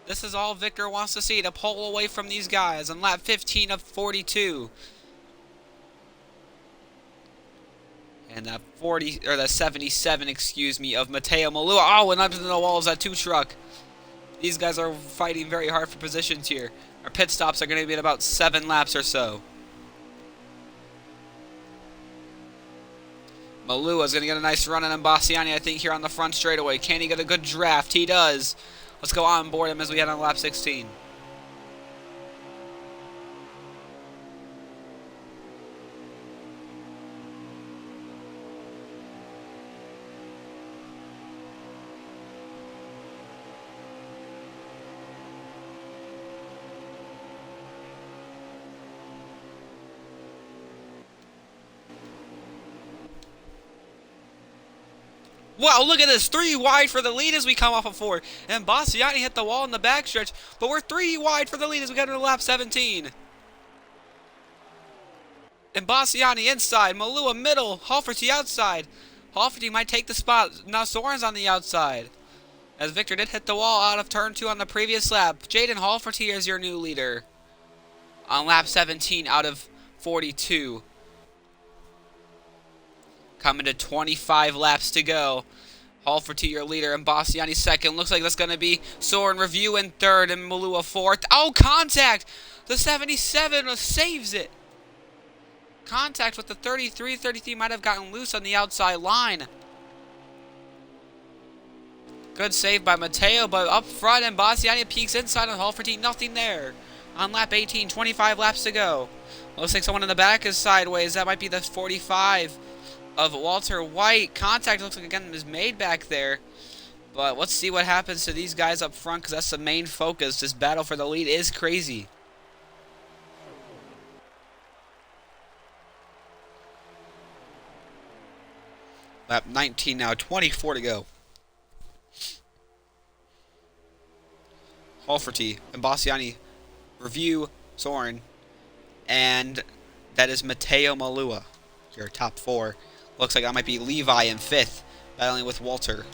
This is all Victor wants to see, to pull away from these guys on lap 15 of 42. And that 77, excuse me, of Mateo Malua. Oh, and up into the walls, that 2 truck. These guys are fighting very hard for positions here. Our pit stops are going to be at about 7 laps or so. Malua is going to get a nice run on Bastiani, I think, here on the front straightaway. Can he get a good draft? He does. Let's go on board him as we head on lap 16. Wow, look at this. 3 wide for the lead as we come off of 4. And Bastiani hit the wall in the backstretch. But we're 3 wide for the lead as we get into lap 17. And Bastiani inside. Malua middle. Halferty outside. Halferty might take the spot. Now Soren's on the outside. As Victor did hit the wall out of turn 2 on the previous lap. Jaden Halferty is your new leader. On lap 17 out of 42. Coming to 25 laps to go. Halferty your leader and Bastiani second. Looks like that's going to be Soren Review in third and Malua fourth. Oh, contact! The 77 saves it. Contact with the 33. 33 might have gotten loose on the outside line. Good save by Matteo, but up front and Bastiani peeks inside on Halferty. Nothing there. On lap 18, 25 laps to go. Looks like someone in the back is sideways. That might be the 45. Of Walter White. Contact looks like again is made back there. But let's see what happens to these guys up front because that's the main focus. This battle for the lead is crazy. Lap 19 now, 24 to go. Halferty and Bastiani, Review, Soren, and that is Matteo Malua, your top 4. Looks like that might be Levi in 5th, battling with Walter.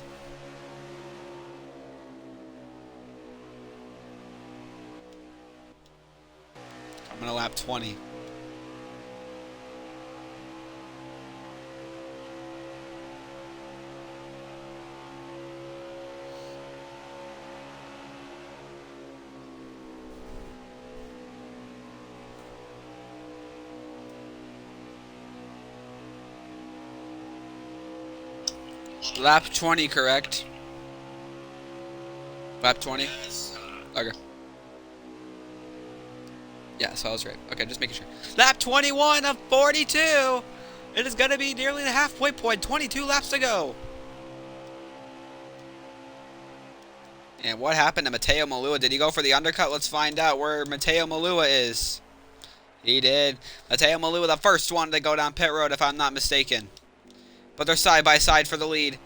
Coming to lap 20. Lap 20, correct? Lap 20? Yes. Okay. Yeah, so I was right. Okay, just making sure. Lap 21 of 42! It is going to be nearly the halfway point. 22 laps to go. And what happened to Matteo Malua? Did he go for the undercut? Let's find out where Matteo Malua is. He did. Matteo Malua, the first one to go down pit road, if I'm not mistaken. But they're side by side for the lead.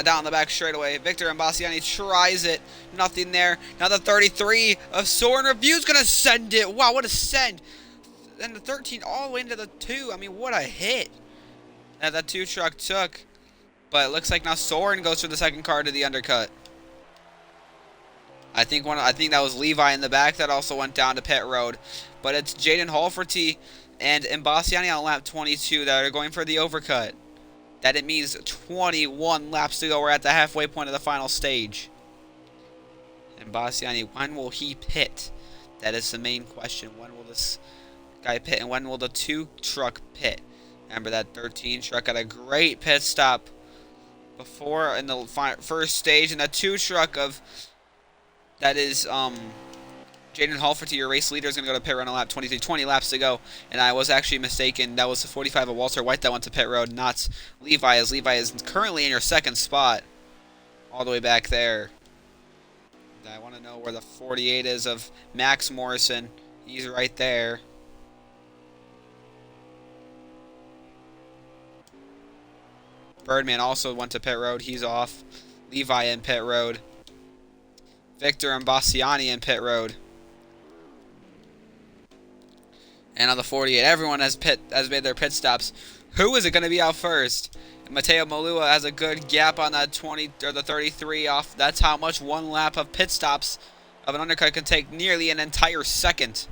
Down the back straightaway. Victor and Bastiani tries it. Nothing there. Now the 33 of Soren Review's going to send it. Wow, what a send. And the 13 all the way into the 2. I mean, what a hit that 2 truck took. But it looks like now Soren goes for the second car to the undercut. I think that was Levi in the back that also went down to pit road. But it's Jaden Halferty and Bastiani on lap 22 that are going for the overcut. That it means 21 laps to go. We're at the halfway point of the final stage. And Bastiani, when will he pit? That is the main question. When will this guy pit? And when will the 2 truck pit? Remember that 13 truck got a great pit stop before in the first stage. And the 2 truck of... That is... Jaden Halferty, your race leader, is going to go to pit road on lap 23. 20 laps to go. And I was actually mistaken. That was the 45 of Walter White that went to pit road, not Levi, as Levi is currently in your second spot. All the way back there. And I want to know where the 48 is of Max Morrison. He's right there. Birdman also went to pit road. He's off. Levi in pit road. Victor and Bastiani in pit road. And on the 48, everyone has made their pit stops. Who is it going to be out first? And Matteo Malua has a good gap on that 20 or the 33 off. That's how much one lap of pit stops of an undercut can take, nearly an entire second.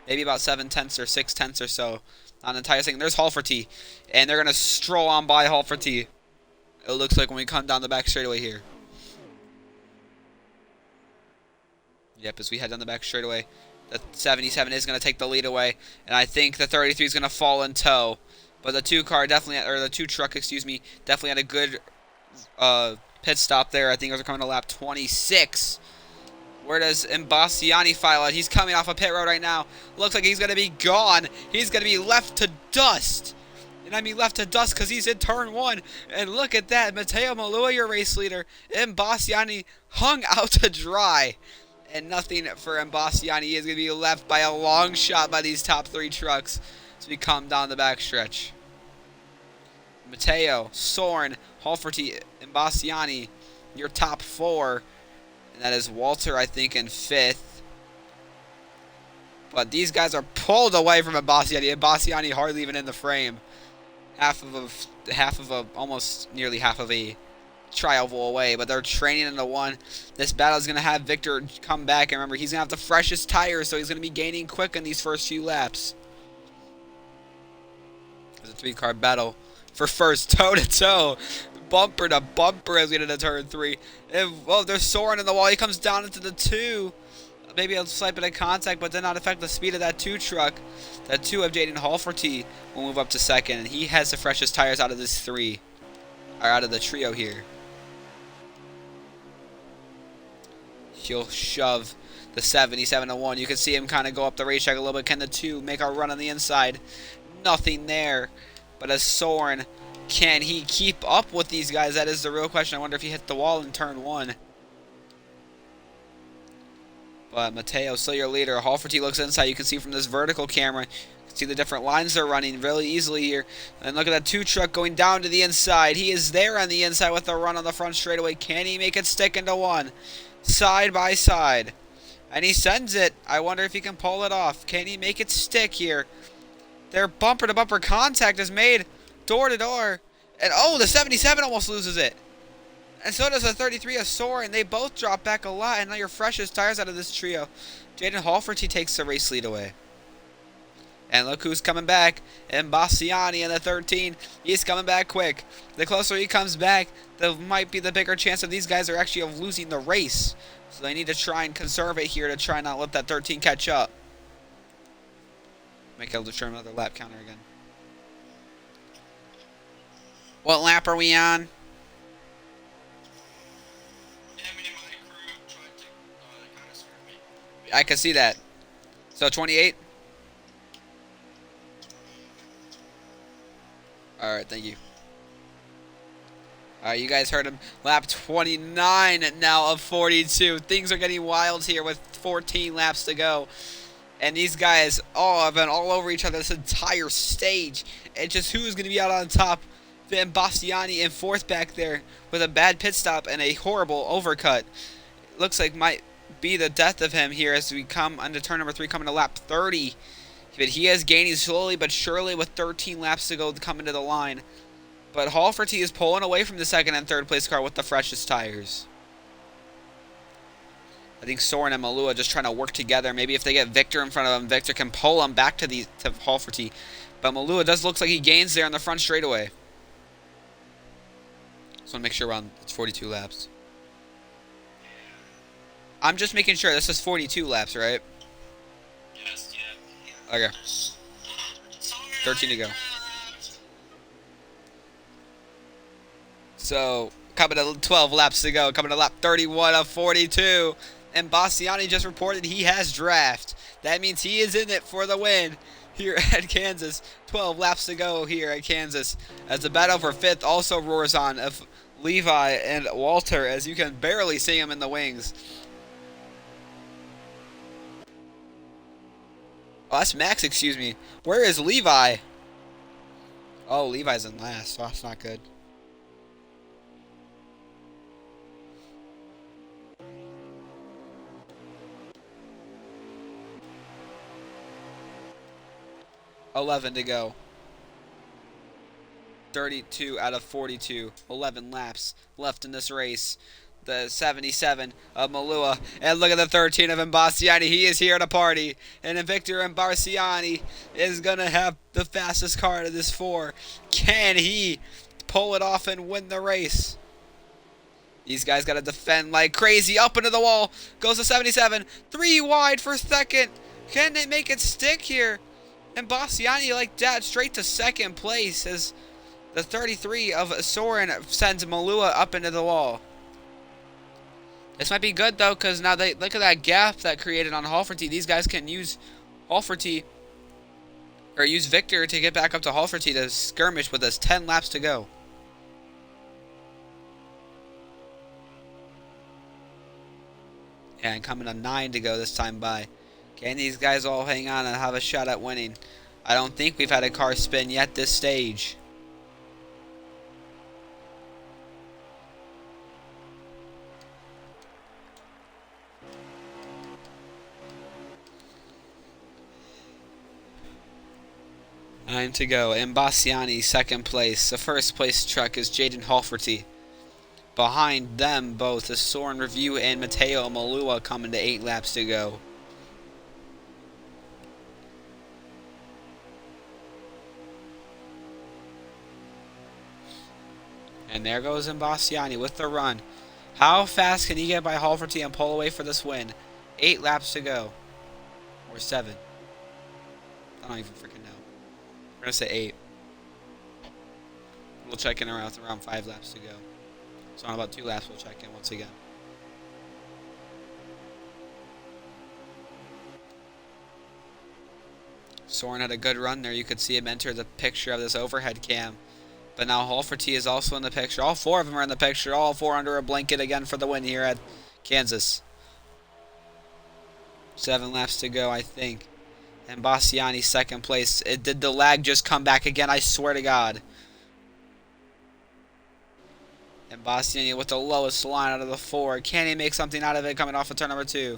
Maybe about 7/10 or 6/10 or so on an entire second. There's Halferty, and they're going to stroll on by Halferty. It looks like when we come down the back straightaway here. Yep, as we head down the back straightaway. The 77 is going to take the lead away, and I think the 33 is going to fall in tow. But the 2 car definitely, or the 2 truck, excuse me, definitely had a good pit stop there. I think it was coming to lap 26. Where does Bastiani file out? He's coming off a pit road right now. Looks like he's going to be gone. He's going to be left to dust. And I mean left to dust because he's in turn 1. And look at that. Matteo Malua, your race leader, and Bastiani hung out to dry. And nothing for Bastiani. He is going to be left by a long shot by these top 3 trucks as we come down the backstretch. Matteo, Soren, Halferty, and Bastiani, your top 4. And that is Walter, I think, in 5th. But these guys are pulled away from Bastiani. Bastiani hardly even in the frame. Almost nearly half of a tri-oval away. But they're training into one. This battle is going to have Victor come back. And remember, he's going to have the freshest tires, so he's going to be gaining quick in these first few laps. It's a 3-car battle for first toe-to-toe. Bumper to bumper as we get into turn 3. There's Soren in the wall. He comes down into the 2. Maybe a slight bit of contact, but did not affect the speed of that 2 truck. That 2 of Jaden Halferty will move up to 2nd, and he has the freshest tires out of this 3. Or out of the trio here. He'll shove the 77-1. You can see him kind of go up the racetrack a little bit. Can the 2 make a run on the inside? Nothing there. But as Soren, can he keep up with these guys? That is the real question. I wonder if he hit the wall in turn 1. But Matteo, still your leader. Halferty looks inside. You can see from this vertical camera. You can see the different lines they're running really easily here. And look at that 2 truck going down to the inside. He is there on the inside with the run on the front straightaway. Can he make it stick into 1? Side by side. And he sends it. I wonder if he can pull it off. Can he make it stick here? Their bumper-to-bumper contact is made door to door. And the 77 almost loses it. And so does the 33 of Soren. They both drop back a lot. And now your freshest tires out of this trio. Jaden Halferty takes the race lead away. And look who's coming back. And Bastiani in the 13. He's coming back quick. The closer he comes back, there might be the bigger chance of these guys are actually of losing the race. So they need to try and conserve it here to try not let that 13 catch up. Make able to turn another lap counter again. What lap are we on? I can see that. So 28? Alright, thank you. Alright, you guys heard him. Lap 29 now of 42. Things are getting wild here with 14 laps to go. And these guys have been all over each other this entire stage. And just who is going to be out on top? Then Bastiani in 4th back there with a bad pit stop and a horrible overcut. Looks like might be the death of him here as we come into turn number 3, coming to lap 30. But he is gaining slowly but surely with 13 laps to go to come into the line. But Halferty is pulling away from the 2nd and 3rd place car with the freshest tires. I think Soren and Malua just trying to work together. Maybe if they get Victor in front of them, Victor can pull them back to Halferty. But Malua does look like he gains there on the front straightaway. Just want to make sure we're on. It's 42 laps. I'm just making sure. This is 42 laps, right? Yes, yeah. Okay. 13 to go. So, coming to 12 laps to go. Coming to lap 31 of 42. And Bastiani just reported he has draft. That means he is in it for the win here at Kansas. 12 laps to go here at Kansas. As the battle for 5th also roars on of Levi and Walter, as you can barely see him in the wings. Oh, that's Max, excuse me. Where is Levi? Oh, Levi's in last. So that's not good. $11 to go. 32 out of 42. 11 laps left in this race. The 77 of Malua. And look at the 13 of Bastiani. He is here to party. And Victor Bastiani is going to have the fastest car out of this 4. Can he pull it off and win the race? These guys got to defend like crazy. Up into the wall. Goes to 77. 3 wide for 2nd. Can they make it stick here? And Bastiani like that straight to 2nd place as the 33 of Soren sends Malua up into the wall. This might be good, though, because now they look at that gap that created on Halferty. These guys can use Halferty, or use Victor to get back up to Halferty to skirmish with us. 10 laps to go. And coming to 9 to go this time by. Can these guys all hang on and have a shot at winning? I don't think we've had a car spin yet this stage. 9 to go. Imbassiani, second place. The first place truck is Jaden Halferty. Behind them both is Soren Review and Mateo Malua coming to 8 laps to go. And there goes Imbassiani with the run. How fast can he get by Halferty and pull away for this win? 8 laps to go. Or 7. I don't even freaking know. We're going to say 8. We'll check in around 5 laps to go. So in about 2 laps we'll check in once again. Soren had a good run there. You could see him enter the picture of this overhead cam. But now Halferty is also in the picture. All 4 of them are in the picture. All 4 under a blanket again for the win here at Kansas. 7 laps to go, I think. And Bassiani second place. Did the lag just come back again? I swear to God. And Bassiani with the lowest line out of the 4. Can he make something out of it coming off of turn number 2?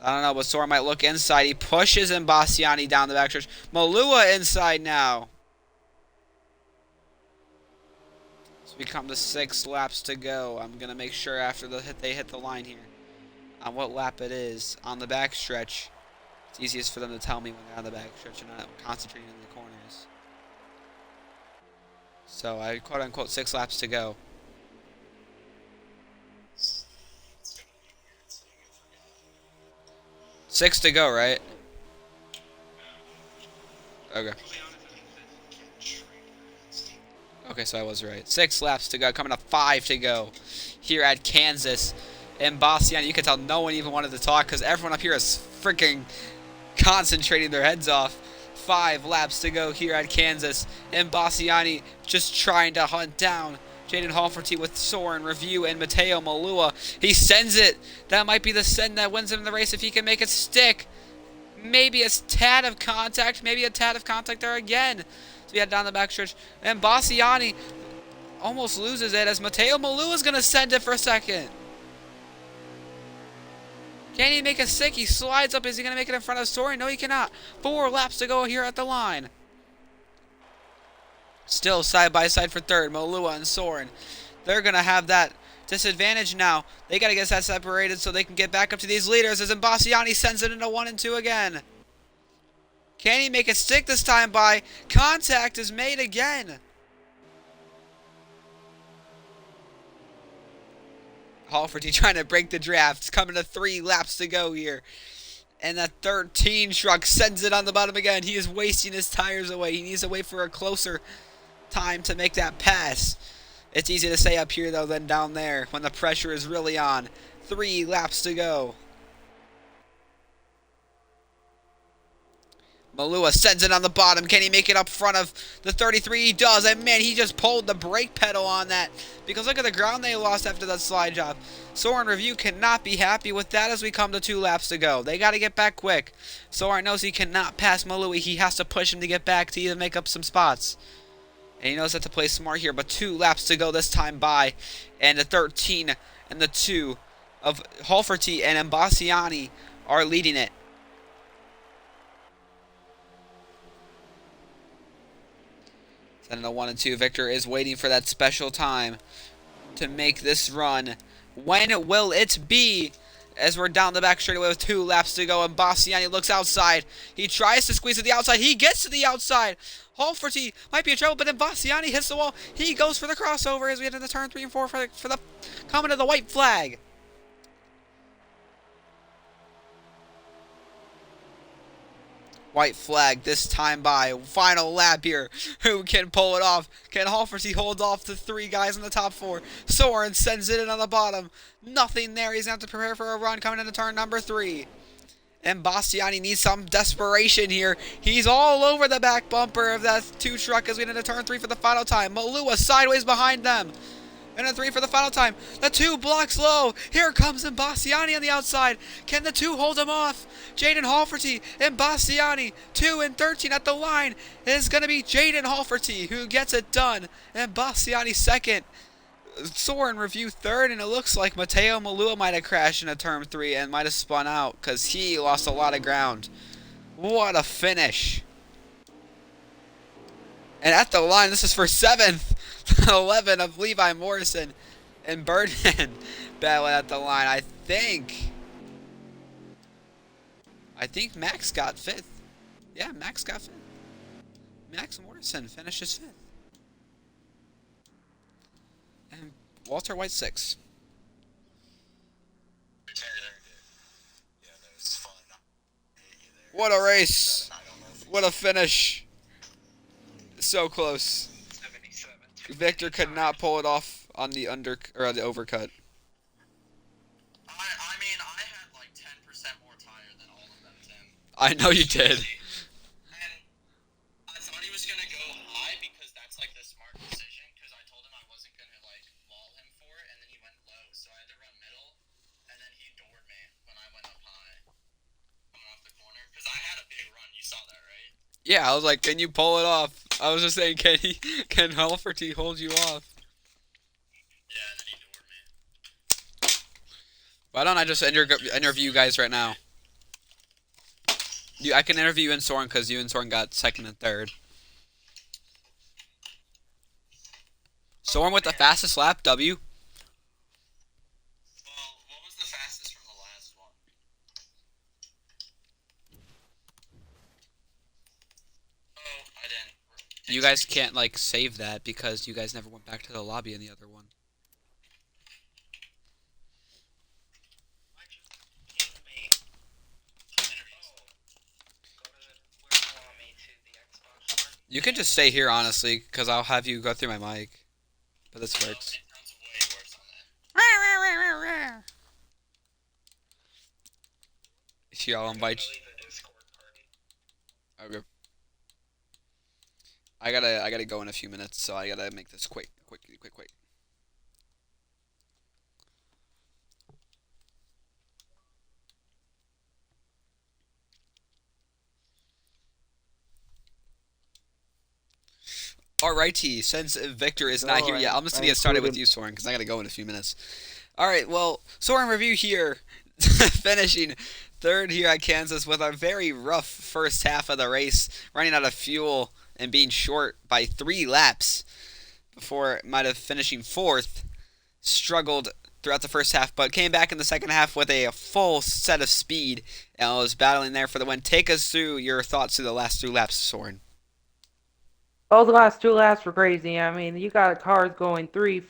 I don't know, but Soren might look inside. He pushes Bassiani down the backstretch. Malua inside now. So we come to 6 laps to go. I'm going to make sure after they hit the line here on what lap it is on the backstretch. It's easiest for them to tell me when they're on the backstretch and not concentrating in the corners. So I quote-unquote 6 laps to go. Six to go, right? Okay. Okay, so I was right. 6 laps to go. Coming up 5 to go here at Kansas. And Bassiani, you can tell no one even wanted to talk because everyone up here is freaking concentrating their heads off. 5 laps to go here at Kansas. And Bassiani just trying to hunt down Jaden Halferty with Soren Review and Mateo Malua. He sends it. That might be the send that wins him the race if he can make it stick. Maybe a tad of contact. Maybe a tad of contact there again. So we had down the backstretch. And Bassiani almost loses it as Mateo Malua is going to send it for a second. Can he make it stick? He slides up. Is he going to make it in front of Soren? No, he cannot. 4 laps to go here at the line. Still side by side for third, Malua and Soren. They're going to have that disadvantage now. They got to get that separated so they can get back up to these leaders as Bassiani sends it into 1 and 2 again. Can he make it stick this time by? Contact is made again. Halferty trying to break the draft. It's coming to 3 laps to go here. And that 13 truck sends it on the bottom again. He is wasting his tires away. He needs to wait for a closer time to make that pass. It's easy to say up here though than down there when the pressure is really on. 3 laps to go. Malua sends it on the bottom. Can he make it up front of the 33? He does. And man, he just pulled the brake pedal on that. Because look at the ground they lost after that slide job. Soren Review cannot be happy with that as we come to 2 laps to go. They got to get back quick. Soren knows he cannot pass Malua. He has to push him to get back to even make up some spots. And he knows that to play smart here. But 2 laps to go this time by. And the 13 and the 2 of Halferty and Bassiani are leading it. Then in the 1 and 2, Victor is waiting for that special time to make this run. When will it be? As we're down the back straightaway with 2 laps to go, and Bassiani looks outside. He tries to squeeze to the outside. He gets to the outside. Halferty might be in trouble, but then Bassiani hits the wall. He goes for the crossover as we get into turn 3 and 4 for the coming to the white flag. White flag this time by. Final lap here. Who can pull it off? Can Halferty hold off the 3 guys in the top 4? Soren sends it in on the bottom. Nothing there. He's going to have to prepare for a run coming into turn number 3. And Bassiani needs some desperation here. He's all over the back bumper of that 2 truck as we get into turn 3 for the final time. Malua sideways behind them. And a 3 for the final time. The 2 blocks low. Here comes Bassiani on the outside. Can the 2 hold him off? Jaden Halferty and Bassiani. 2 and 13 at the line. It is going to be Jaden Halferty who gets it done. And Bassiani second. Soren Review third. And it looks like Mateo Malua might have crashed into turn 3 and might have spun out because he lost a lot of ground. What a finish. And at the line, this is for 7th, 11 of Levi Morrison and Birdman battling at the line. I think Max got 5th. Yeah, Max got 5th. Max Morrison finishes 5th. And Walter White 6th. Yeah, that was fun. What a race. What a finish. So close. 77. Victor could not pull it off on the the overcut. I mean, I had like 10% more tire than all of them, Tim. I know you did. And I thought he was gonna go high because that's like the smart decision. Because I told him I wasn't gonna like wall him for it, and then he went low, so I had to run middle, and then he doored me when I went up high, coming off the corner. Because I had a big run. You saw that, right? Yeah, I was like, can you pull it off? I was just saying, can Halferty hold you off? Yeah, and then he doored me. Why don't I just interview you guys right now? I can interview you and Soren because you and Soren got 2nd and 3rd. Soren with the fastest lap, W. Well, what was the fastest from the last one? Oh, I didn't. You guys can't like save that because you guys never went back to the lobby in the other one. You can just stay here, honestly, because I'll have you go through my mic. But this works. It sounds way worse on that. Here, I'll invite you. Okay. I gotta go in a few minutes, so I gotta make this quick. Alrighty, since Victor is not here yet, I'm just gonna get started with you, Soren, because I gotta go in a few minutes. Alright, well, Soren review here, finishing 3rd here at Kansas with a very rough first half of the race, running out of fuel and being short by 3 laps before might have finishing 4th. Struggled throughout the first half, but came back in the second half with a full set of speed and was battling there for the win. Take us through your thoughts through the last 2 laps, Soren. Oh, the last 2 laps were crazy. I mean, you got cars going three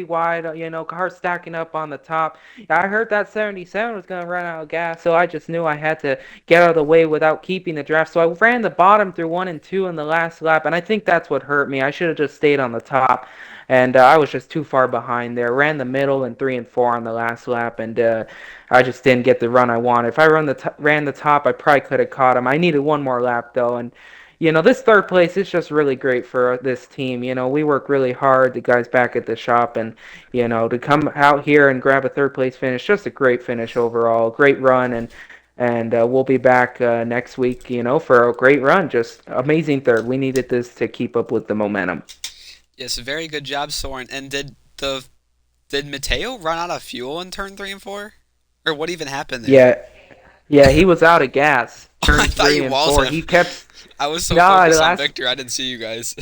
wide, cars stacking up on the top. I heard that 77 was going to run out of gas, so I just knew I had to get out of the way without keeping the draft. So I ran the bottom through 1 and 2 in the last lap, and I think that's what hurt me. I should have just stayed on the top, and I was just too far behind there. Ran the middle and 3 and 4 on the last lap, and I just didn't get the run I wanted. If I ran the top, I probably could have caught him. I needed one more lap, though, and this 3rd place is just really great for this team. We work really hard, the guys back at the shop, and, to come out here and grab a 3rd place finish, just a great finish overall, great run, and we'll be back next week, for a great run, just amazing 3rd. We needed this to keep up with the momentum. Yes, very good job, Soren. And did Mateo run out of fuel in turn 3 and 4? Or what even happened there? Yeah, he was out of gas. I Turn thought 3 you and walls 4. him. He kept. I was so No, focused on last Victor, I didn't see you guys.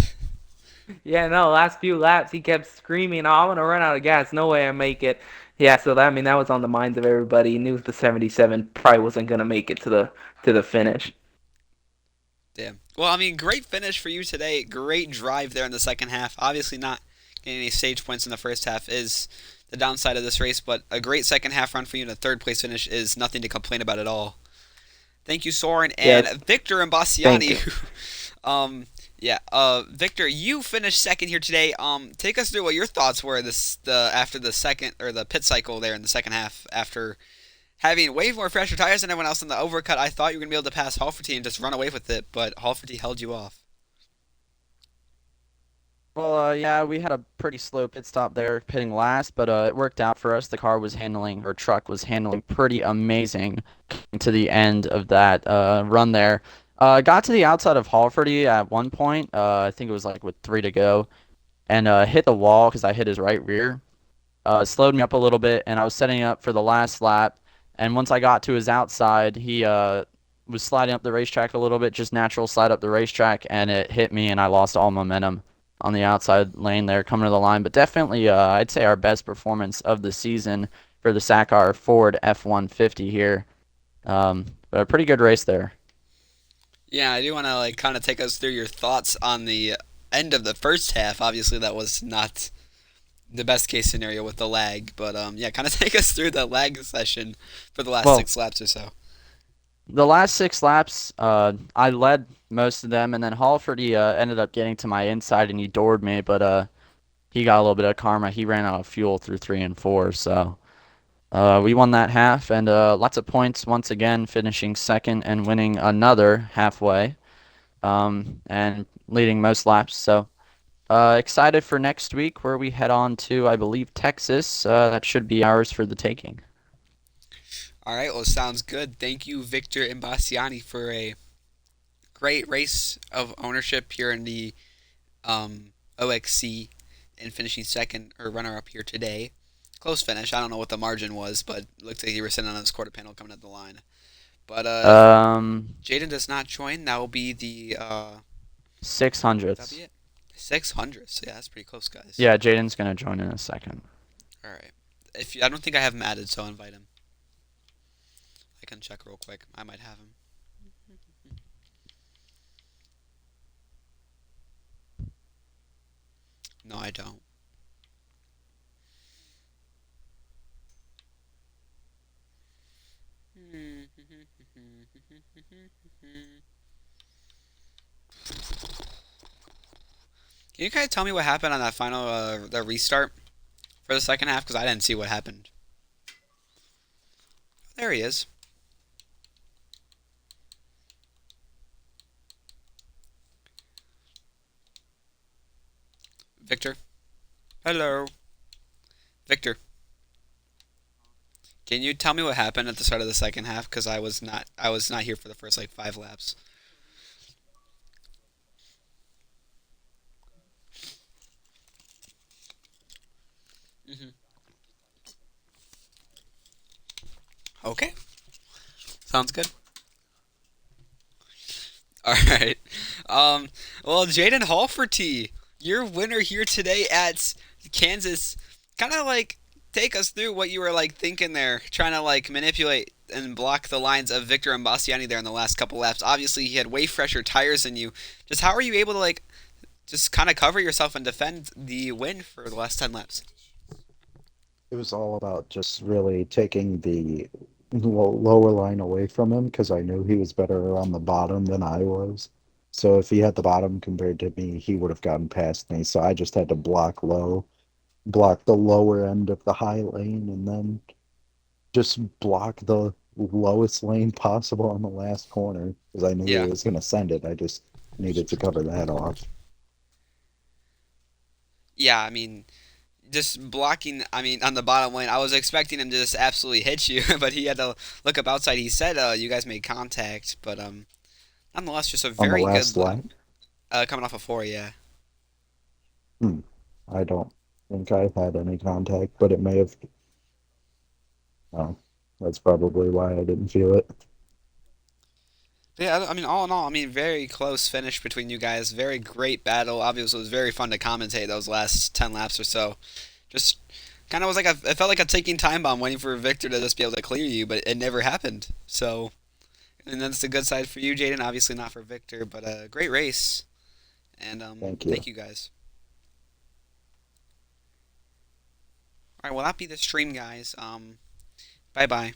Yeah, no, last few laps he kept screaming, "Oh, I'm gonna run out of gas. No way I make it." Yeah, so that was on the minds of everybody. He knew the 77 probably wasn't gonna make it to the finish. Damn. Well, I mean, great finish for you today. Great drive there in the second half. Obviously, not getting any stage points in the first half is the downside of this race, but a great second half run for you and a 3rd place finish is nothing to complain about at all. Thank you, Soren. And Yes, Victor and thank you. Victor, you finished 2nd here today. Take us through what your thoughts were after the second or the pit cycle there in the second half after having way more fresher tires than everyone else in the overcut. I thought you were gonna be able to pass Halferty and just run away with it, but Halferty held you off. Well, yeah, we had a pretty slow pit stop there, pitting last, but it worked out for us. The truck was handling pretty amazing to the end of that run there. Got to the outside of Halferty at one point. I think it was like with 3 to go, and hit the wall because I hit his right rear. Slowed me up a little bit, and I was setting up for the last lap. And once I got to his outside, he was sliding up the racetrack a little bit, just natural slide up the racetrack, and it hit me, and I lost all momentum on the outside lane there coming to the line. But definitely, I'd say our best performance of the season for the SACR Ford F-150 here. But a pretty good race there. Yeah, I do want to like kind of take us through your thoughts on the end of the first half. Obviously, that was not the best case scenario with the lag, but yeah, kind of take us through the lag session for the last Well, 6 laps or so. the last 6 laps, I led most of them, and then Halford he ended up getting to my inside and he doored me, but he got a little bit of karma. He ran out of fuel through 3 and 4, so we won that half, and lots of points once again, finishing second and winning another halfway, and leading most laps. So excited for next week where we head on to, I believe, Texas. That should be ours for the taking. All right, well, sounds good. Thank you, Victor and Bastiani, for a great race of ownership here in the OXC and finishing second or runner up here today. Close finish. I don't know what the margin was, but it looked like you were sitting on this quarter panel coming at the line. But if Um, Jaden does not join, that will be the six that'll be hundredths. it. 600. So yeah, that's pretty close, guys. Yeah, Jaden's gonna join in a second. All right. If you, I don't think I have him added, so I'll invite him. I can check real quick. I might have him. No, I don't. Can you guys tell me what happened on that final the restart for the second half? Because I didn't see what happened. There he is. Victor. Hello. Victor. Can you tell me what happened at the start of the second half? Because I was not here for the first like 5 laps. hmm Okay. Sounds good. All right. Um. Well, Jaden Halferty, your winner here today at Kansas. Kind of like take us through what you were like thinking there, trying to like manipulate and block the lines of Victor and Bastiani there in the last couple laps. Obviously, he had way fresher tires than you. Just how are you able to like just kind of cover yourself and defend the win for the last 10 laps? It was all about just really taking the lower line away from him because I knew he was better around the bottom than I was. So if he had the bottom compared to me, he would have gotten past me. So I just had to block the lower end of the high lane, and then just block the lowest lane possible on the last corner because I knew he Yeah. was going to send it. I just needed to cover that off. Yeah. I mean, just blocking. I mean, on the bottom lane, I was expecting him to just absolutely hit you, but he had to look up outside. He said you guys made contact, but nonetheless, just a On the very good last lap. lap, Coming off of 4, yeah. hmm, I don't think I had any contact, but it may have. Oh, that's probably why I didn't feel it. But yeah, I mean, all in all, I mean, very close finish between you guys. Very great battle. Obviously, it was very fun to commentate those last 10 laps or so. Just kind of was like it felt like a ticking time bomb waiting for Victor to just be able to clear you, but it never happened. So, and that's the good side for you, Jaden. Obviously, not for Victor, but a great race. And Thank thank you. you guys. All right, well, that be the stream, guys. Bye bye.